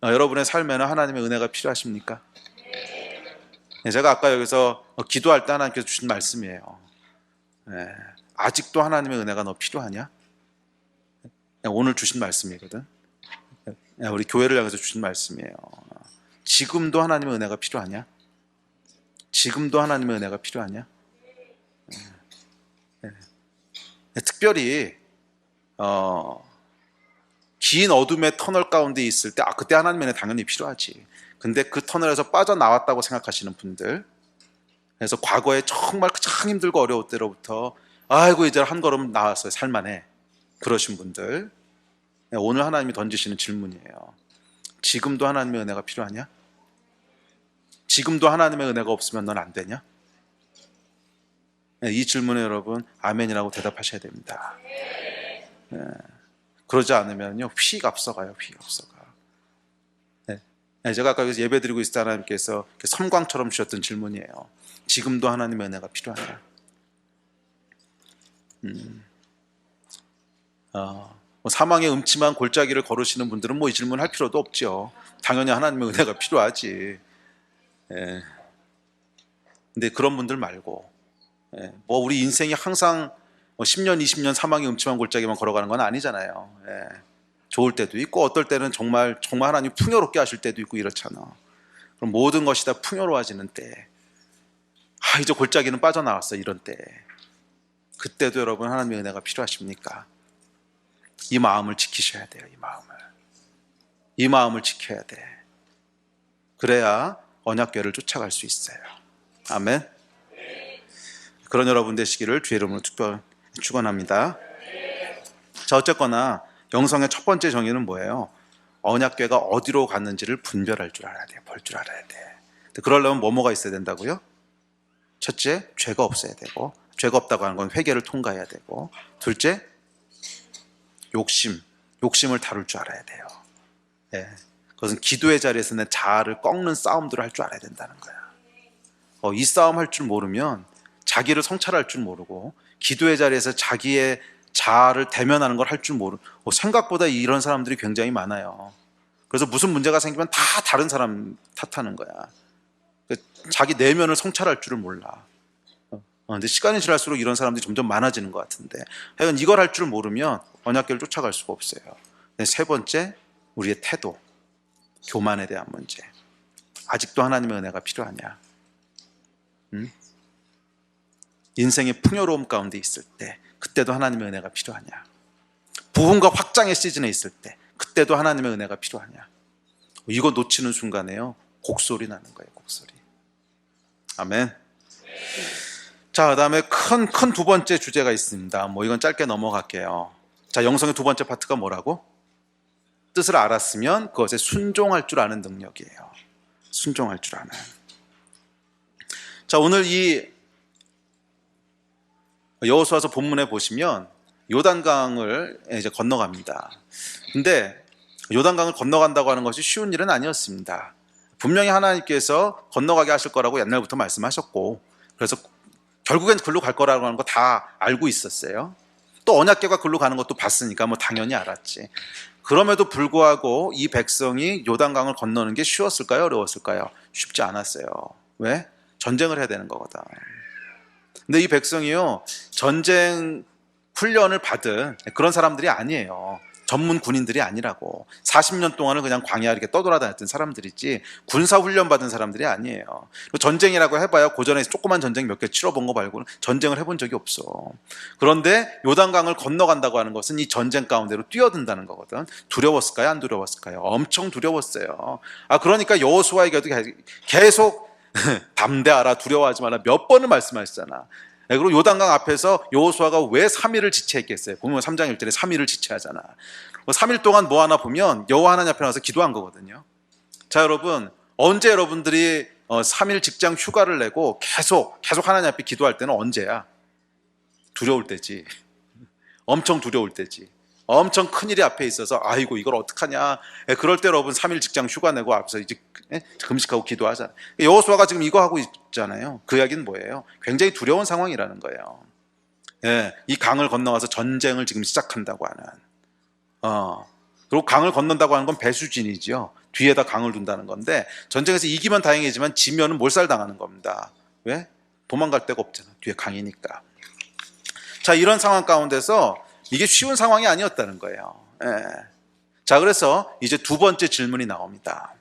여러분의 삶에는 하나님의 은혜가 필요하십니까? 제가 아까 여기서 기도할 때 하나님께서 주신 말씀이에요. 아직도 하나님의 은혜가 너 필요하냐? 오늘 주신 말씀이거든. 우리 교회를 향해서 주신 말씀이에요. 지금도 하나님의 은혜가 필요하냐? 지금도 하나님의 은혜가 필요하냐? 특별히 긴 어둠의 터널 가운데 있을 때 그때 하나님의 은혜 당연히 필요하지. 근데 그 터널에서 빠져나왔다고 생각하시는 분들, 그래서 과거에 정말 가장 힘들고 어려울 때로부터 아이고 이제 한 걸음 나왔어요, 살만해, 그러신 분들, 오늘 하나님이 던지시는 질문이에요. 지금도 하나님의 은혜가 필요하냐? 지금도 하나님의 은혜가 없으면 넌 안 되냐? 이 질문에 여러분 아멘이라고 대답하셔야 됩니다. 그러지 않으면요 휙 앞서가요. 휙 앞서가. 제가 아까 예배 드리고 있을 때 하나님께서 섬광처럼 주셨던 질문이에요. 지금도 하나님의 은혜가 필요하냐? 사망의 음침한 골짜기를 걸으시는 분들은 이 질문 할 필요도 없죠. 당연히 하나님의 은혜가 필요하지. 근데 그런 분들 말고, 우리 인생이 항상 10년, 20년 사망의 음침한 골짜기만 걸어가는 건 아니잖아요. 좋을 때도 있고, 어떨 때는 정말 하나님 풍요롭게 하실 때도 있고 이렇잖아. 그럼 모든 것이 다 풍요로워지는 때, 이제 골짜기는 빠져나왔어, 이런 때. 그때도 여러분 하나님의 은혜가 필요하십니까? 이 마음을 지키셔야 돼요. 이 마음을 지켜야 돼. 그래야 언약궤를 쫓아갈 수 있어요. 아멘. 그런 여러분 되시기를 주의 이름으로 특별 축원합니다. 자, 어쨌거나 영성의 첫 번째 정의는 뭐예요? 언약궤가 어디로 갔는지를 분별할 줄 알아야 돼요. 볼 줄 알아야 돼. 그러려면 뭐가 있어야 된다고요? 첫째, 죄가 없어야 되고, 죄가 없다고 하는 건 회개를 통과해야 되고, 둘째, 욕심을 다룰 줄 알아야 돼요. 그것은 기도의 자리에서 내 자아를 꺾는 싸움들을 할 줄 알아야 된다는 거야. 이 싸움 할 줄 모르면 자기를 성찰할 줄 모르고 기도의 자리에서 자기의 자아를 대면하는 걸 할 줄 모르고 생각보다 이런 사람들이 굉장히 많아요. 그래서 무슨 문제가 생기면 다 다른 사람 탓하는 거야. 자기 내면을 성찰할 줄을 몰라. 근데 시간이 지날수록 이런 사람들이 점점 많아지는 것 같은데 하여간 이걸 할 줄 모르면 언약궤를 쫓아갈 수가 없어요. 세 번째, 우리의 태도, 교만에 대한 문제. 아직도 하나님의 은혜가 필요하냐? 인생의 풍요로움 가운데 있을 때 그때도 하나님의 은혜가 필요하냐? 부흥과 확장의 시즌에 있을 때 그때도 하나님의 은혜가 필요하냐? 이거 놓치는 순간에요 곡소리 나는 거예요. 곡소리. 아멘. 자, 그다음에 큰 두 번째 주제가 있습니다. 이건 짧게 넘어갈게요. 자, 영성의 두 번째 파트가 뭐라고? 뜻을 알았으면 그것에 순종할 줄 아는 능력이에요. 순종할 줄 아는. 자, 오늘 이 여호수아서 본문에 보시면 요단강을 이제 건너갑니다. 근데 요단강을 건너간다고 하는 것이 쉬운 일은 아니었습니다. 분명히 하나님께서 건너가게 하실 거라고 옛날부터 말씀하셨고, 그래서 결국엔 글로 갈 거라고 하는 거 다 알고 있었어요. 또 언약궤가 글로 가는 것도 봤으니까 당연히 알았지. 그럼에도 불구하고 이 백성이 요단강을 건너는 게 쉬웠을까요? 어려웠을까요? 쉽지 않았어요. 왜? 전쟁을 해야 되는 거거든. 근데 이 백성이요, 전쟁 훈련을 받은 그런 사람들이 아니에요. 전문 군인들이 아니라고. 40년 동안을 그냥 광야 이렇게 떠돌아다녔던 사람들이지 군사 훈련 받은 사람들이 아니에요. 전쟁이라고 해봐야 고전에서 조그만 전쟁 몇 개 치러본 거 말고는 전쟁을 해본 적이 없어. 그런데 요단강을 건너간다고 하는 것은 이 전쟁 가운데로 뛰어든다는 거거든. 두려웠을까요? 안 두려웠을까요? 엄청 두려웠어요. 그러니까 여호수아에게도 계속 담대하라, 두려워하지 마라 몇 번을 말씀하시잖아. 그리고 요단강 앞에서 여호수아가 왜 3일을 지체했겠어요? 보면 3장 1절에 3일을 지체하잖아. 3일 동안 뭐 하나 보면 여호와 하나님 앞에 나와서 기도한 거거든요. 자, 여러분, 언제 여러분들이 3일 직장 휴가를 내고 계속 하나님 앞에 기도할 때는 언제야? 두려울 때지. 엄청 두려울 때지. 엄청 큰일이 앞에 있어서 아이고 이걸 어떡하냐. 그럴 때 여러분 3일 직장 휴가 내고 앞에서 이제 금식하고 기도하잖아요. 여호수아가 지금 이거 하고 있잖아요. 그 이야기는 뭐예요? 굉장히 두려운 상황이라는 거예요. 이 강을 건너가서 전쟁을 지금 시작한다고 하는. 그리고 강을 건넌다고 하는 건 배수진이죠. 뒤에다 강을 둔다는 건데 전쟁에서 이기면 다행이지만 지면은 몰살당하는 겁니다. 왜? 도망갈 데가 없잖아. 뒤에 강이니까. 자, 이런 상황 가운데서 이게 쉬운 상황이 아니었다는 거예요. 자, 그래서 이제 두 번째 질문이 나옵니다.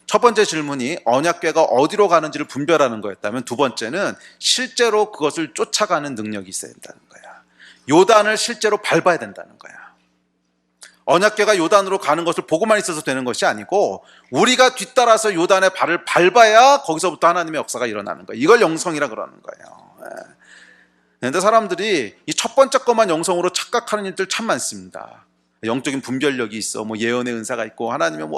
첫 번째 질문이 언약궤가 어디로 가는지를 분별하는 거였다면, 두 번째는 실제로 그것을 쫓아가는 능력이 있어야 된다는 거야. 요단을 실제로 밟아야 된다는 거야. 언약궤가 요단으로 가는 것을 보고만 있어서 되는 것이 아니고 우리가 뒤따라서 요단의 발을 밟아야 거기서부터 하나님의 역사가 일어나는 거예요. 이걸 영성이라 그러는 거예요. 그런데 사람들이 이 첫 번째 것만 영성으로 착각하는 일들 참 많습니다. 영적인 분별력이 있어, 예언의 은사가 있고 하나님의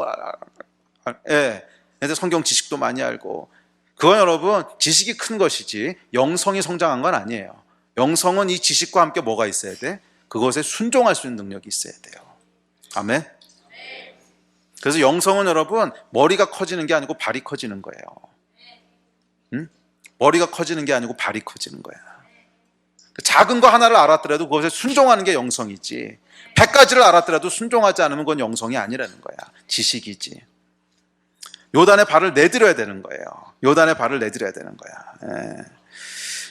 근데 성경 지식도 많이 알고, 그건 여러분 지식이 큰 것이지 영성이 성장한 건 아니에요. 영성은 이 지식과 함께 뭐가 있어야 돼? 그것에 순종할 수 있는 능력이 있어야 돼요. 아멘. 그래서 영성은 여러분 머리가 커지는 게 아니고 발이 커지는 거예요. 머리가 커지는 게 아니고 발이 커지는 거야. 작은 거 하나를 알았더라도 그것에 순종하는 게 영성이지, 100가지를 알았더라도 순종하지 않으면 그건 영성이 아니라는 거야. 지식이지. 요단의 발을 내드려야 되는 거예요. 요단의 발을 내드려야 되는 거야.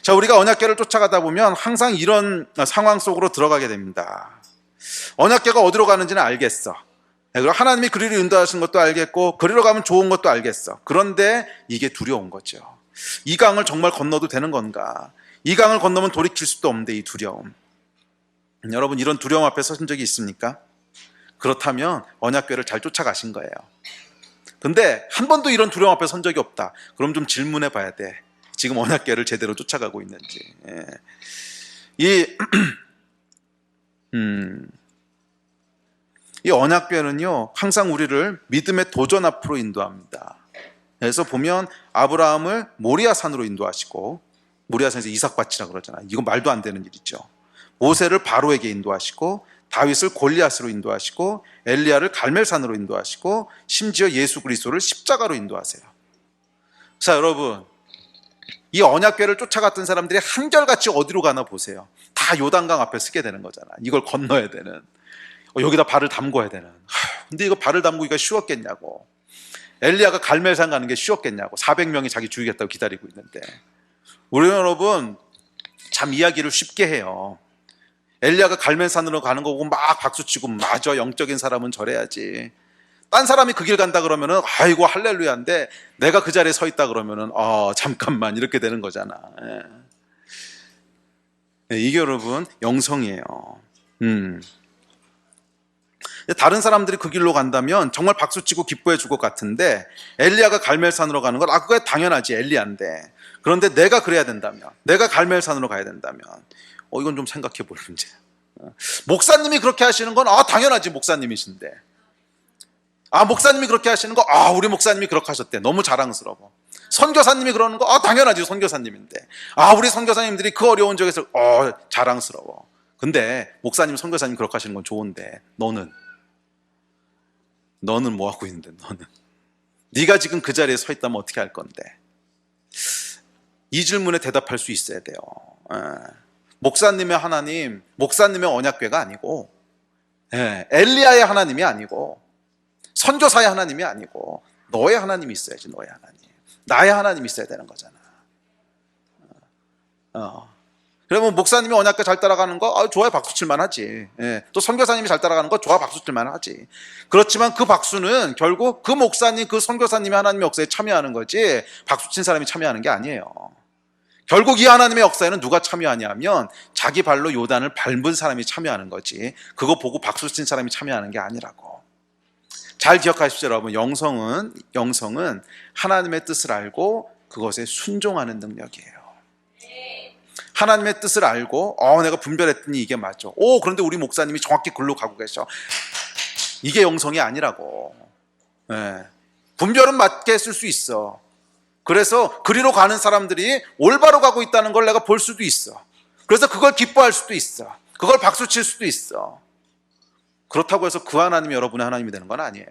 자, 우리가 언약궤를 쫓아가다 보면 항상 이런 상황 속으로 들어가게 됩니다. 언약궤가 어디로 가는지는 알겠어. 그리고 하나님이 그리로 인도하시는 것도 알겠고 그리로 가면 좋은 것도 알겠어. 그런데 이게 두려운 거죠. 이 강을 정말 건너도 되는 건가? 이 강을 건너면 돌이킬 수도 없는데 이 두려움. 여러분, 이런 두려움 앞에 서신 적이 있습니까? 그렇다면 언약궤를 잘 쫓아가신 거예요. 근데 한 번도 이런 두려움 앞에 선 적이 없다. 그럼 좀 질문해 봐야 돼. 지금 언약궤를 제대로 쫓아가고 있는지. 이 언약궤는요 항상 우리를 믿음의 도전 앞으로 인도합니다. 그래서 보면 아브라함을 모리아산으로 인도하시고, 모리아산에서 이삭 바치라 그러잖아요. 이거 말도 안 되는 일이죠. 모세를 바로에게 인도하시고, 다윗을 골리앗으로 인도하시고, 엘리야를 갈멜산으로 인도하시고, 심지어 예수 그리스도를 십자가로 인도하세요. 자, 여러분, 이 언약궤를 쫓아갔던 사람들이 한결같이 어디로 가나 보세요. 다 요단강 앞에 서게 되는 거잖아. 이걸 건너야 되는, 여기다 발을 담궈야 되는. 근데 이거 발을 담그기가 쉬웠겠냐고. 엘리야가 갈멜산 가는 게 쉬웠겠냐고. 400명이 자기 죽이겠다고 기다리고 있는데. 우리 여러분 참 이야기를 쉽게 해요. 엘리야가 갈멜산으로 가는 거고 막 박수치고, 맞아, 영적인 사람은 저래야지. 딴 사람이 그 길 간다 그러면은 아이고 할렐루야인데, 내가 그 자리에 서 있다 그러면은 잠깐만, 이렇게 되는 거잖아. 이게 여러분 영성이에요. 다른 사람들이 그 길로 간다면 정말 박수치고 기뻐해 줄 것 같은데, 엘리야가 갈멜산으로 가는 건 그게 당연하지, 엘리야인데. 그런데 내가 그래야 된다면, 내가 갈멜산으로 가야 된다면, 이건 좀 생각해 볼 문제야. 목사님이 그렇게 하시는 건 당연하지, 목사님이신데. 목사님이 그렇게 하시는 거, 우리 목사님이 그렇게 하셨대, 너무 자랑스러워. 선교사님이 그러는 거, 당연하지, 선교사님인데. 우리 선교사님들이 그 어려운 적에서 자랑스러워. 근데 목사님, 선교사님 그렇게 하시는 건 좋은데, 너는 뭐 하고 있는데? 너는 네가 지금 그 자리에 서 있다면 어떻게 할 건데? 이 질문에 대답할 수 있어야 돼요. 목사님의 하나님, 목사님의 언약궤가 아니고, 엘리야의 하나님이 아니고, 선교사의 하나님이 아니고, 너의 하나님이 있어야지. 너의 하나님, 나의 하나님이 있어야 되는 거잖아. 그러면 목사님이 언약궤 잘 따라가는 거 좋아요, 박수칠만 하지. 또 선교사님이 잘 따라가는 거 좋아, 박수칠만 하지. 그렇지만 그 박수는 결국 그 목사님, 그 선교사님이 하나님의 역사에 참여하는 거지, 박수친 사람이 참여하는 게 아니에요. 결국 이 하나님의 역사에는 누가 참여하냐면 자기 발로 요단을 밟은 사람이 참여하는 거지, 그거 보고 박수친 사람이 참여하는 게 아니라고. 잘 기억하십시오 여러분. 영성은 하나님의 뜻을 알고 그것에 순종하는 능력이에요. 하나님의 뜻을 알고 내가 분별했더니 이게 맞죠. 그런데 우리 목사님이 정확히 글로 가고 계셔. 이게 영성이 아니라고. 분별은 맞게 했을 수 있어. 그래서 그리로 가는 사람들이 올바로 가고 있다는 걸 내가 볼 수도 있어. 그래서 그걸 기뻐할 수도 있어. 그걸 박수칠 수도 있어. 그렇다고 해서 그 하나님이 여러분의 하나님이 되는 건 아니에요.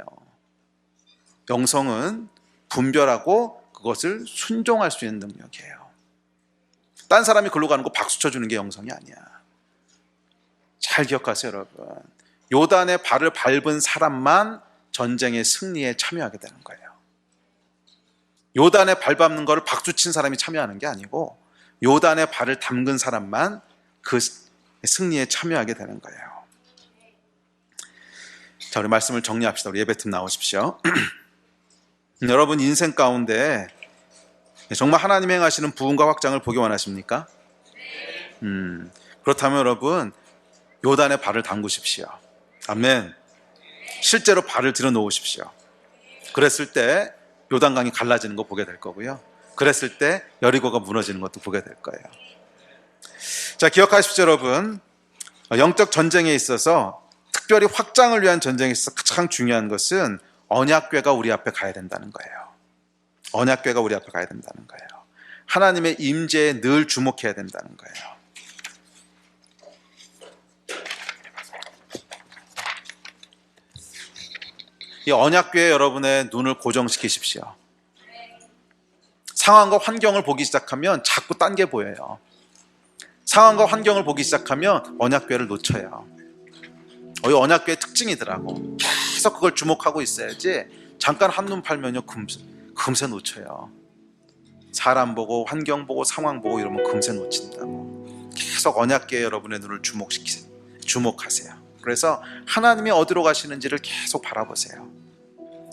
영성은 분별하고 그것을 순종할 수 있는 능력이에요. 딴 사람이 글로 가는 거 박수 쳐주는 게 영성이 아니야. 잘 기억하세요 여러분. 요단의 발을 밟은 사람만 전쟁의 승리에 참여하게 되는 거예요. 요단의 발 밟는 거를 박수친 사람이 참여하는 게 아니고, 요단의 발을 담근 사람만 그 승리에 참여하게 되는 거예요. 자, 우리 말씀을 정리합시다. 우리 예배팀 나오십시오. 여러분 인생 가운데 정말 하나님 행하시는 부흥과 확장을 보기 원하십니까? 그렇다면 여러분 요단의 발을 담그십시오. 아멘. 실제로 발을 들여놓으십시오. 그랬을 때 요단강이 갈라지는 거 보게 될 거고요. 그랬을 때 여리고가 무너지는 것도 보게 될 거예요. 자, 기억하십시오 여러분. 영적 전쟁에 있어서, 특별히 확장을 위한 전쟁에 있어서 가장 중요한 것은 언약궤가 우리 앞에 가야 된다는 거예요. 언약궤가 우리 앞에 가야 된다는 거예요. 하나님의 임재에 늘 주목해야 된다는 거예요. 이 언약궤에 여러분의 눈을 고정시키십시오. 상황과 환경을 보기 시작하면 자꾸 딴 게 보여요. 상황과 환경을 보기 시작하면 언약궤를 놓쳐요. 이 언약궤의 특징이더라고. 계속 그걸 주목하고 있어야지, 잠깐 한눈 팔면요 금세 놓쳐요. 사람 보고 환경 보고 상황 보고 이러면 금세 놓친다고. 계속 언약궤에 여러분의 눈을 주목하세요. 그래서 하나님이 어디로 가시는지를 계속 바라보세요.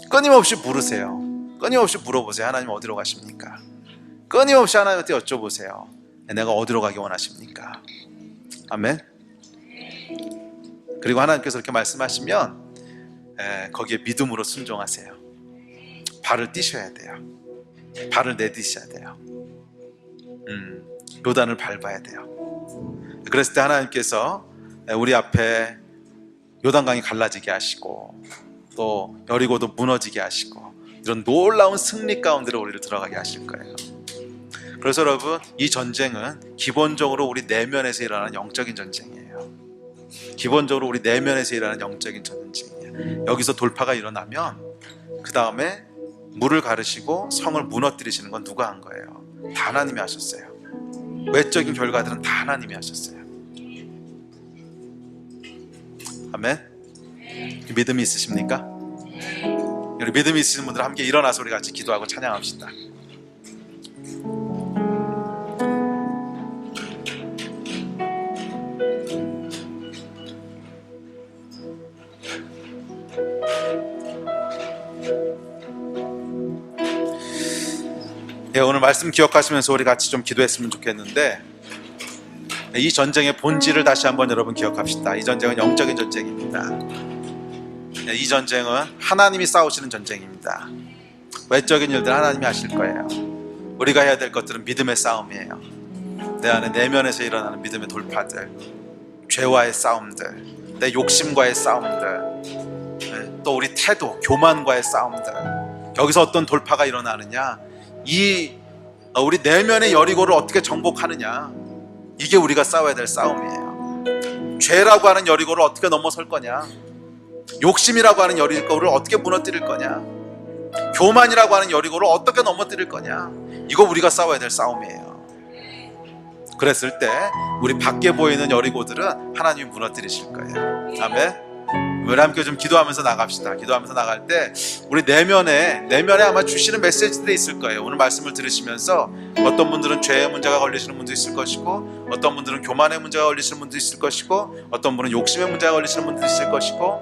끊임없이 물으세요. 끊임없이 물어보세요. 하나님 어디로 가십니까? 끊임없이 하나님한테 여쭤보세요. 내가 어디로 가기 원하십니까? 아멘. 그리고 하나님께서 이렇게 말씀하시면 거기에 믿음으로 순종하세요. 발을 띄셔야 돼요. 발을 내딛으셔야 돼요. 요단을 밟아야 돼요. 그랬을 때 하나님께서 우리 앞에 요단강이 갈라지게 하시고, 또 여리고도 무너지게 하시고, 이런 놀라운 승리 가운데로 우리를 들어가게 하실 거예요. 그래서 여러분, 이 전쟁은 기본적으로 우리 내면에서 일어나는 영적인 전쟁이에요. 기본적으로 우리 내면에서 일어나는 영적인 전쟁이에요. 여기서 돌파가 일어나면 그 다음에 물을 가르시고 성을 무너뜨리시는 건 누가 한 거예요? 다 하나님이 하셨어요. 외적인 결과들은 다 하나님이 하셨어요. 아멘. 믿음이 있으십니까? 우리 믿음이 있으신 분들 함께 일어나서 우리 같이 기도하고 찬양합시다. 오늘 말씀 기억하시면서 우리 같이 좀 기도했으면 좋겠는데, 이 전쟁의 본질을 다시 한번 여러분 기억합시다. 이 전쟁은 영적인 전쟁입니다. 이 전쟁은 하나님이 싸우시는 전쟁입니다. 외적인 일들 하나님이 하실 거예요. 우리가 해야 될 것들은 믿음의 싸움이에요. 내 안에 내면에서 일어나는 믿음의 돌파들, 죄와의 싸움들, 내 욕심과의 싸움들, 또 우리 태도, 교만과의 싸움들, 여기서 어떤 돌파가 일어나느냐, 우리 내면의 여리고를 어떻게 정복하느냐, 이게 우리가 싸워야 될 싸움이에요. 죄라고 하는 여리고를 어떻게 넘어설 거냐, 욕심이라고 하는 여리고를 어떻게 무너뜨릴 거냐, 교만이라고 하는 여리고를 어떻게 넘어뜨릴 거냐, 이거 우리가 싸워야 될 싸움이에요. 그랬을 때 우리 밖에 보이는 여리고들은 하나님이 무너뜨리실 거예요. 아멘. 우리 함께 좀 기도하면서 나갑시다. 기도하면서 나갈 때 우리 내면에 아마 주시는 메시지들이 있을 거예요. 오늘 말씀을 들으시면서 어떤 분들은 죄의 문제가 걸리시는 분도 있을 것이고, 어떤 분들은 교만의 문제가 걸리시는 분도 있을 것이고, 어떤 분은 욕심의 문제가 걸리시는 분도 있을 것이고,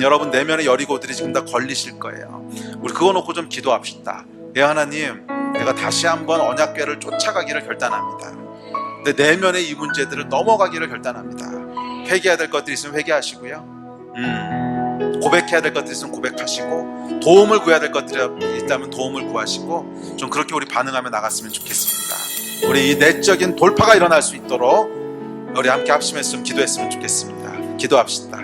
여러분 내면의 여리고들이 지금 다 걸리실 거예요. 우리 그거 놓고 좀 기도합시다. 하나님, 내가 다시 한번 언약궤를 쫓아가기를 결단합니다. 내 내면의 이 문제들을 넘어가기를 결단합니다. 회개해야 될 것들이 있으면 회개하시고요, 고백해야 될 것들이 있으면 고백하시고, 도움을 구해야 될 것들이 있다면 도움을 구하시고, 좀 그렇게 우리 반응하며 나갔으면 좋겠습니다. 우리 이 내적인 돌파가 일어날 수 있도록 우리 함께 합심해서 좀 기도했으면 좋겠습니다. 기도합시다.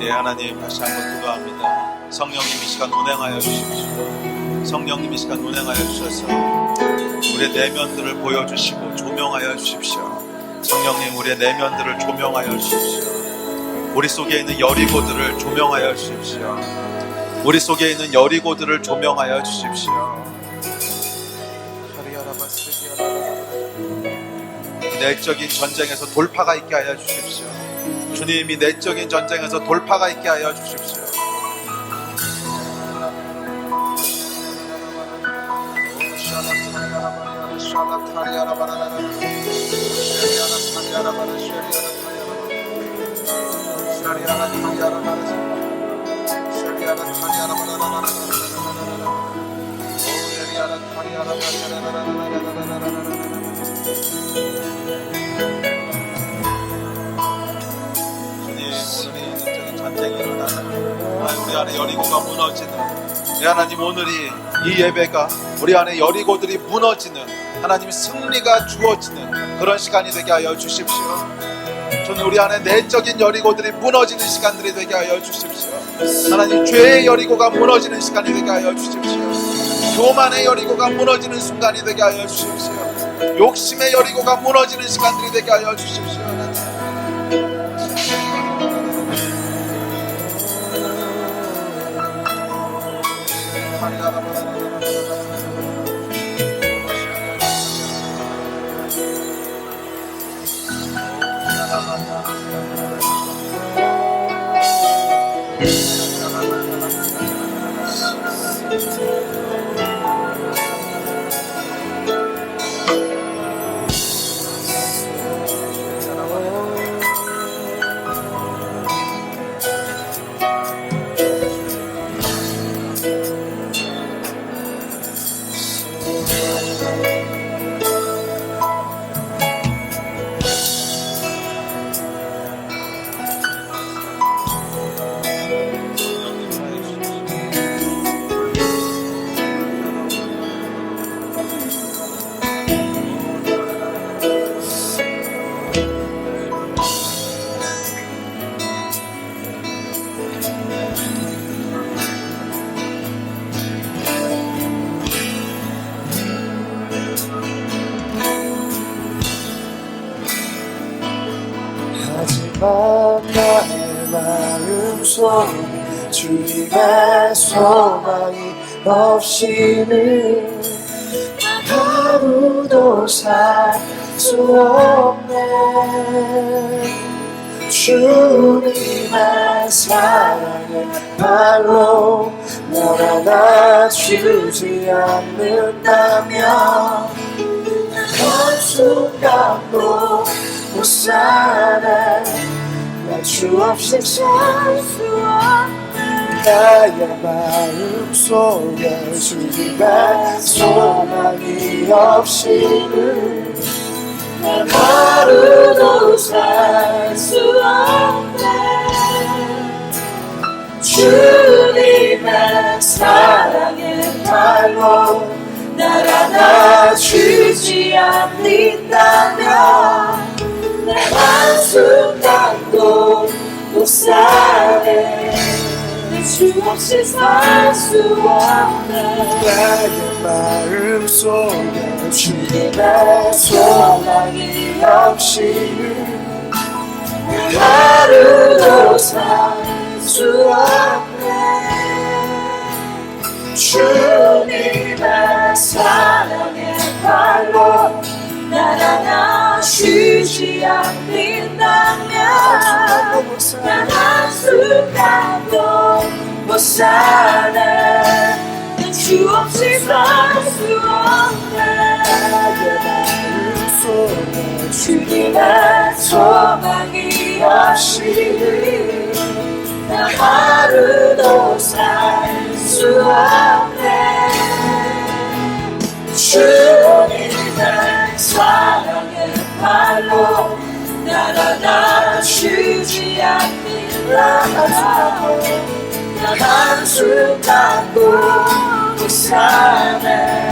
하나님, 다시 한번 기도합니다. 성령님 이 시간 운행하여 주십시오. 성령님 이 시간 운행하여 주셔서 우리의 내면들을 보여주시고 조명하여 주십시오. 성령님, 우리의 내면들을 조명하여 주십시오. 우리 속에 있는 여리고들을 조명하여 주십시오. 우리 속에 있는 여리고들을 조명하여 주십시오. 내적인 전쟁에서 돌파가 있게 하여 주십시오. 주님이 내적인 전쟁에서 돌파가 있게 하여 주십시오. 우리 안에 여리고가 무너지는, 하나님, 오늘이 이 예배가 우리 안에 여리고들이 무너지는, 하나님 승리가 주어지는 그런 시간이 되게 하여 주십시오. 저는 우리 안에 내적인 여리고들이 무너지는 시간들이 되게 하여 주십시오. 하나님, 죄의 여리고가 무너지는 시간이 되게 하여 주십시오. 교만의 여리고가 무너지는 순간이 되게 하여 주십시오. 욕심의 여리고가 무너지는 시간들이 되게 하여 주십시오. 나의 마음속에 주님의 소망이 없이는 하루도 살 수 없네. 주님의 사랑의 발로 널 안아주지 않는다면 한순간도 못 사네. 나 주 없이 살 수 없네. 나의 마음속에 주님의 소망이 없이는 난 하루도 살 수 없네. 주님의 사랑의 발로 날 안아주지 않는다면 내 한순간도 못 사네. 내 주 없이 살 수 없네. 나의 마음속에 주님의 소망이 없이는 하루도 살 수 없네. 주님의 사랑의 발로 날 안아주지 않는다면 난 한순간도 못 사네. 내 주 없이 살 수 없네. 나의 마음속에 주님의 소망이 없이는 난 하루도 살 수 없네. 주님의 사랑의 발로 날 안아주지 않는다면 난 한순간도 못 사네.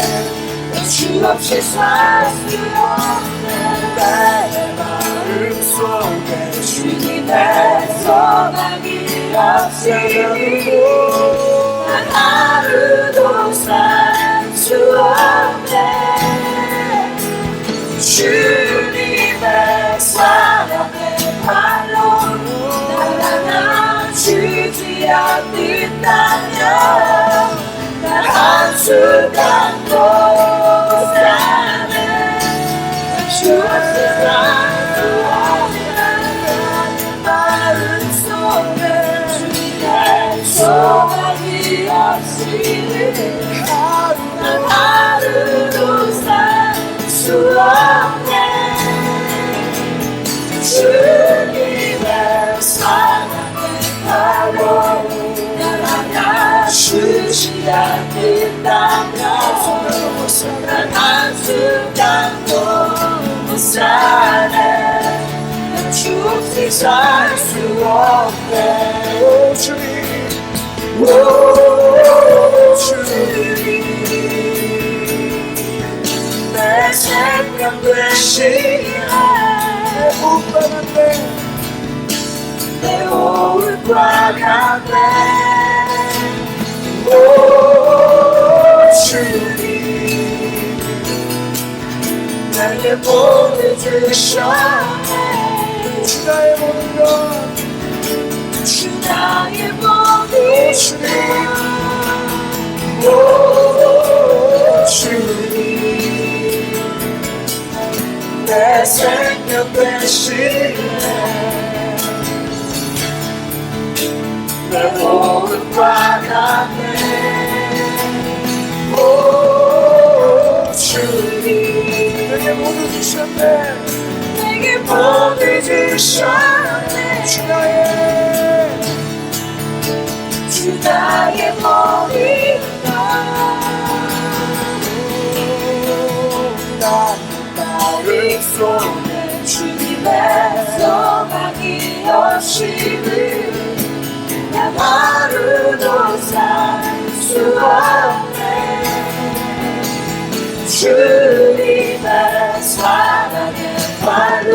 주 없이 살 수 없네. 나의 마음속에 주님의 소망이 없이는 난 하루도 살 수 없네. 주님의 사랑의 발로 날 안아주지 않는다면 난 한순간도 못 사네. 주 없이 살 수 없는 내 마음속에 주님의 소망이 없이는 난 하루도 살 수 없네. 주님의 사랑의 발로 날 안아주지 않는다면 난 한순간도 못 사네. 난 주 없이 살 수 없네. 오 주님, 오 주님, 내 생명 되시네. 내 우편한데 내 오울과 같네. 오 주님, 나에게 복을 주셨네. 주 나의 모든 것, 주 나의 모든 주님. 오 주님, 내 생명 되시네. 내 모습과 같네. 오 주님, 내게 모두 주셨네. 내게 모두 주셨네. 주 나의 모든 마음속에 주님의 소망이 없이는 난 하루도 살 수 없네. 주님의 사랑의 발로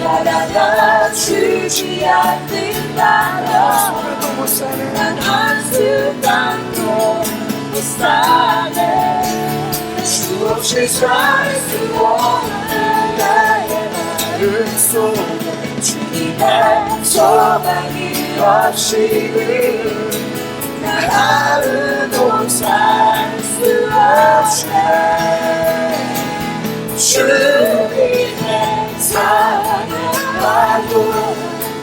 날 안아주지 않는다면 난 한순간도 못 사네. 주 없이 살 수 없는 나의 마음속에 주님의 소망이 없이는 난 하루도 살 수 없네. 주님의 사랑을 말고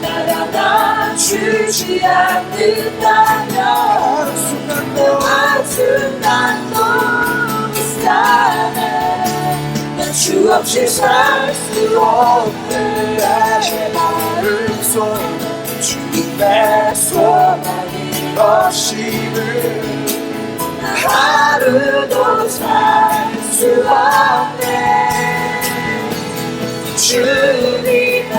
나를 주지 않는다면 한순간도 불쌍해. 난 주 없이 살 수 없는 나의 마음속에 주님의 소망이 없이는 난 하루도 살 수 없네. 주님의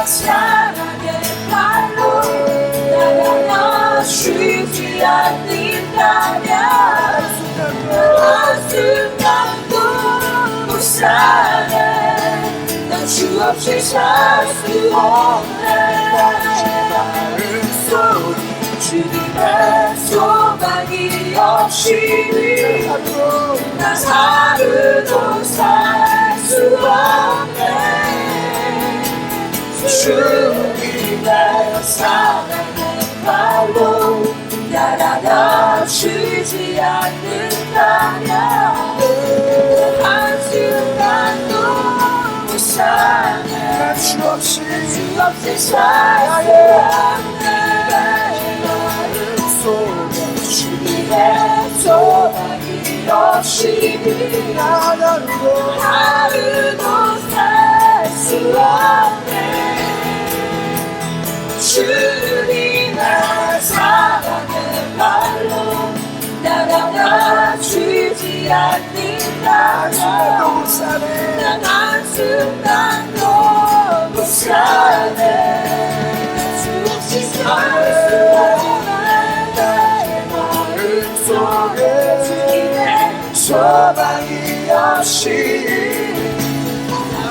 사랑의 발로 나를 안아주지 않는다면 한순간도 불쌍해. 난 주 없이 살 수 없네. 마음속에 주님의 소망이 없이는 난 하루도 살 수 없네. 주님의 사랑의 발로 날 안아주지 않는다면 한순간도 불쌍해. 주 없이 살 수 없네. 마음속에 주님의 소망이 없이는 하루도 살 수 없네. 주님의 사랑의 발로 날 안아주지 않는다면 난 한순간도 못 사네. 주 없이 살 수 없네. 나의 마음속에 주님의 소망이 없이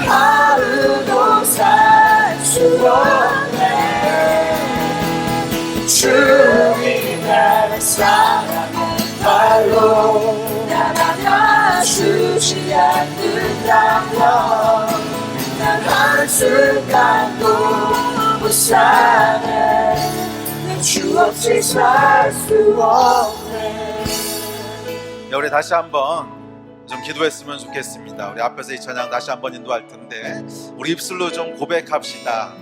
하루도 살 수 없네. 주님의 사랑의 발로 날 안아주지 않는다면 난 한순간도 못 사네. 난 주 없이 살 수 없네. 네, 우리 다시 한번 좀 기도했으면 좋겠습니다. 우리 앞에서 이 찬양 다시 한번 인도할 텐데 우리 입술로 좀 고백합시다.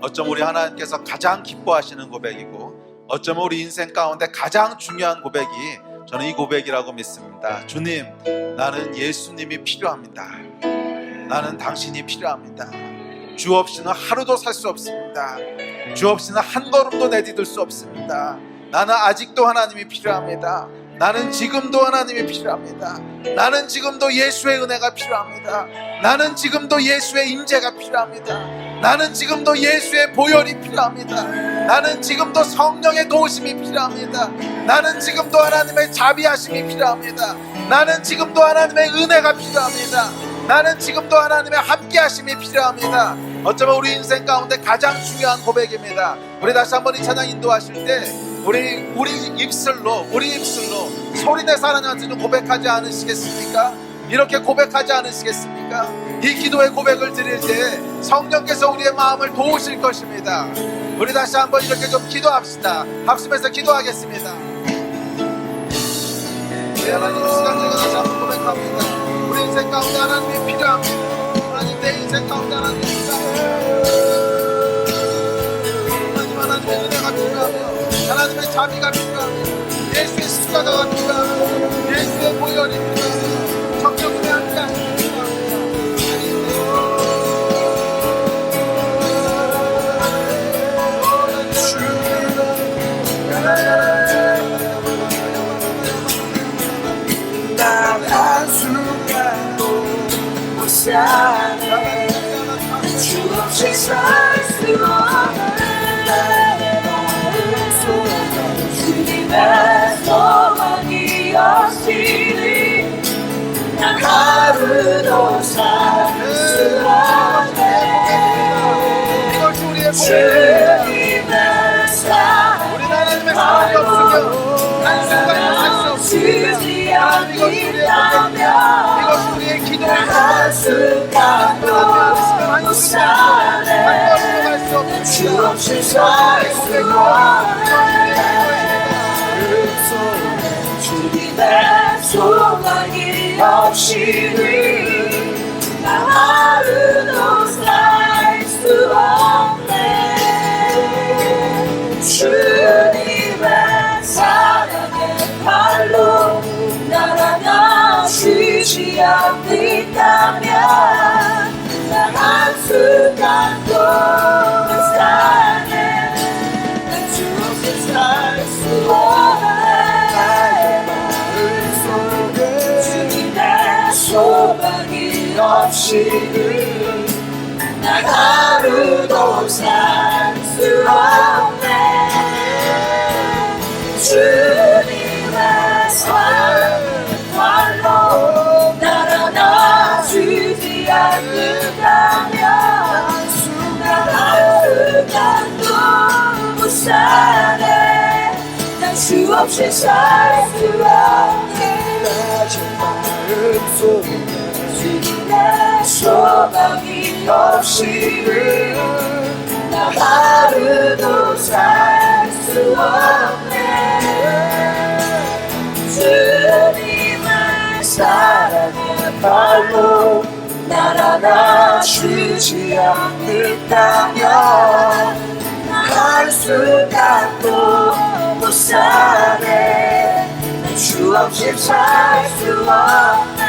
어쩜 우리 하나님께서 가장 기뻐하시는 고백이고 어쩌면 우리 인생 가운데 가장 중요한 고백이 저는 이 고백이라고 믿습니다. 주님, 나는 예수님이 필요합니다. 나는 당신이 필요합니다. 주 없이는 하루도 살 수 없습니다. 주 없이는 한 걸음도 내디딜 수 없습니다. 나는 아직도 하나님이 필요합니다. 나는 지금도 하나님이 필요합니다. 나는 지금도 예수의 은혜가 필요합니다. 나는 지금도 예수의 임재가 필요합니다. 나는 지금도 예수의 보혈이 필요합니다. 나는 지금도 성령의 도우심이 필요합니다. 나는 지금도 하나님의 자비하심이 필요합니다. 나는 지금도 하나님의 은혜가 필요합니다. 나는 지금도 하나님의 함께하심이 필요합니다. 어쩌면 우리 인생 가운데 가장 중요한 고백입니다. 우리 다시 한번 이 찬양 인도하실 때 우리 입술로 소리내서 하나님한테 좀 고백하지 않으시겠습니까? 이렇게 고백하지 않으시겠습니까? 이 기도의 고백을 드릴 때 성령께서 우리의 마음을 도우실 것입니다. 우리 다시 한번 이렇게 좀 기도합시다. 합심해서 기도하겠습니다. 하나님, 이 시간 제가 다시 한번 고백합니다. 우리 인생 가운데 하나님이 필요합니다. 하나님, 내 인생 가운데 하나님이 필요합니다. 하나님의 은혜가 필요하며 하나님의 자비가 필요합니다. 예수의 십자가가 필요합니다. 예수의 보혈이 필요합니다. 성령님의 함께하심이 필요합니다. 난 한순간도 못 사네. 주 없이 살 수 없는 나의 마음속에 주님의 소망이 없이는 난 하루도 살 수 없네. 이것이 우리의 주님의 사랑 우리 하나님의 사랑이 없으면 한순간도 살 수 없습니다. 하나님, 이것이 우리의 기도의 한순간도 못 사네. 없이 살 수 없네 주님의 소망이 없이는 나 하루도 살 수 없네 주님의 사랑의 발로 날 안아주지 않는다면 난 한순간도 못 사네 난 주 없이 살 수 없네 주님의 소망이 없이는 난 하루도 살 수 없네 주님의 사랑의 발로 날 안아주지 않는다면 난 한순간도 못 사네 난 주 없이 살 수 없네 주님의 소망이 없이는 나 하루도 살 수 없네 주님의 사랑의 발로 날 안아주지 않는다면 난 한순간도 못 사네 난 주 없이 살 수 없네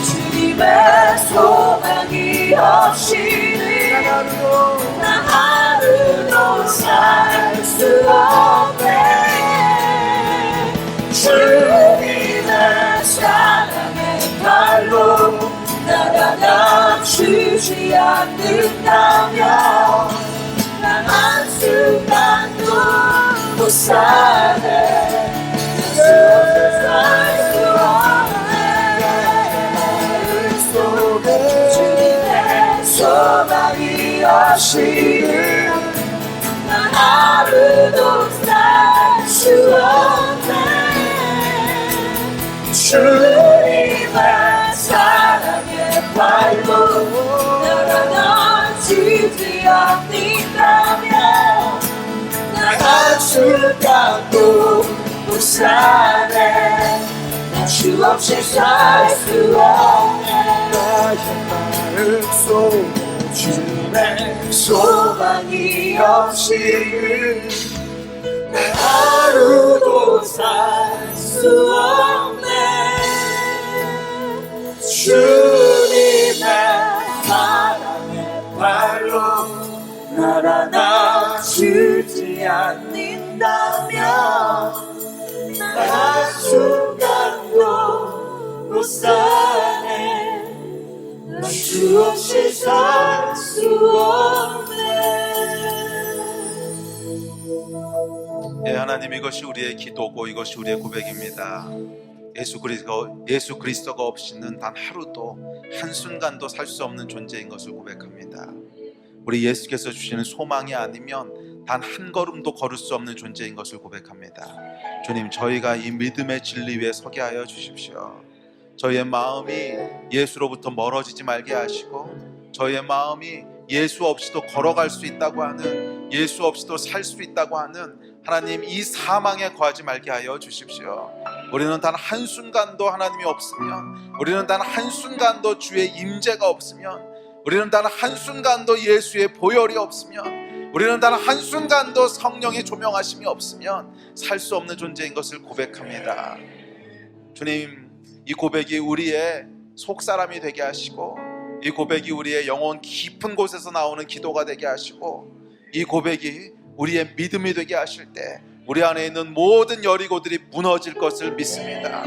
주님의 소망이 없이는 난 하루도 살 수 없네 주님의 사랑의 발로 날 안아주지 않는다면 난 한순간도 못 사네 주 없이 살 수 없네 주님의 소망이 없이는 난 하루도 살 수 없네 주님의 사랑의 발로 날 안아주지 않는다면 난 한순간도 못 사네 난 주 없이 살 수 없네 나의 마음속에 주님의 소망이 없이는 난 하루도 살 수 없네 주님의 사랑의 발로 날 안아주지 않는다면 난 한순간도 못 사네 난 주 없이 살 수 없네 예, 하나님, 이것이 우리의 기도고 이것이 우리의 고백입니다. 예수 그리스도가 없이는 단 하루도 한순간도 살 수 없는 존재인 것을 고백합니다. 우리 예수께서 주시는 소망이 아니면 단 한 걸음도 걸을 수 없는 존재인 것을 고백합니다. 주님, 저희가 이 믿음의 진리 위에 서게 하여 주십시오. 저희의 마음이 예수로부터 멀어지지 말게 하시고 저희의 마음이 예수 없이도 걸어갈 수 있다고 하는, 예수 없이도 살 수 있다고 하는 하나님, 이 사망에 거하지 말게 하여 주십시오. 우리는 단 한순간도 하나님이 없으면, 우리는 단 한순간도 주의 임재가 없으면, 우리는 단 한순간도 예수의 보혈이 없으면, 우리는 단 한순간도 성령의 조명하심이 없으면 살 수 없는 존재인 것을 고백합니다. 주님, 이 고백이 우리의 속사람이 되게 하시고, 이 고백이 우리의 영혼 깊은 곳에서 나오는 기도가 되게 하시고, 이 고백이 우리의 믿음이 되게 하실 때 우리 안에 있는 모든 여리고들이 무너질 것을 믿습니다.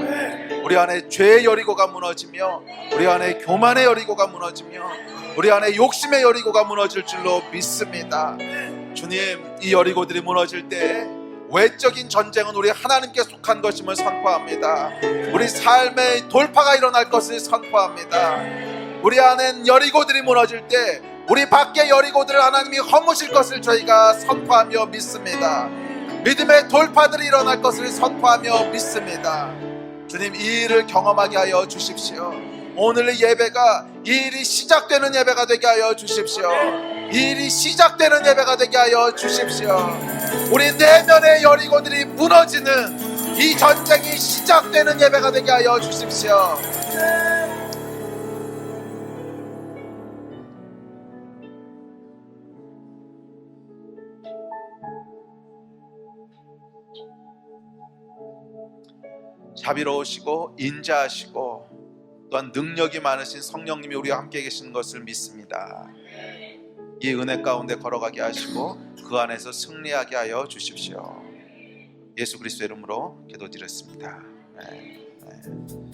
우리 안에 죄의 여리고가 무너지며, 우리 안에 교만의 여리고가 무너지며, 우리 안에 욕심의 여리고가 무너질 줄로 믿습니다. 주님, 이 여리고들이 무너질 때 외적인 전쟁은 우리 하나님께 속한 것임을 선포합니다. 우리 삶의 돌파가 일어날 것을 선포합니다. 우리 안엔 여리고들이 무너질 때 우리 밖의 여리고들을 하나님이 허무실 것을 저희가 선포하며 믿습니다. 믿음의 돌파들이 일어날 것을 선포하며 믿습니다. 주님, 이 일을 경험하게 하여 주십시오. 오늘의 예배가 이 일이 시작되는 예배가 되게 하여 주십시오. 이 일이 시작되는 예배가 되게 하여 주십시오. 우리 내면의 여리고들이 무너지는 이 전쟁이 시작되는 예배가 되게 하여 주십시오. 자비로우시고 인자하시고 또한 능력이 많으신 성령님이 우리와 함께 계시는 것을 믿습니다. 이 은혜 가운데 걸어가게 하시고 그 안에서 승리하게 하여 주십시오. 예수 그리스도의 이름으로 기도드렸습니다.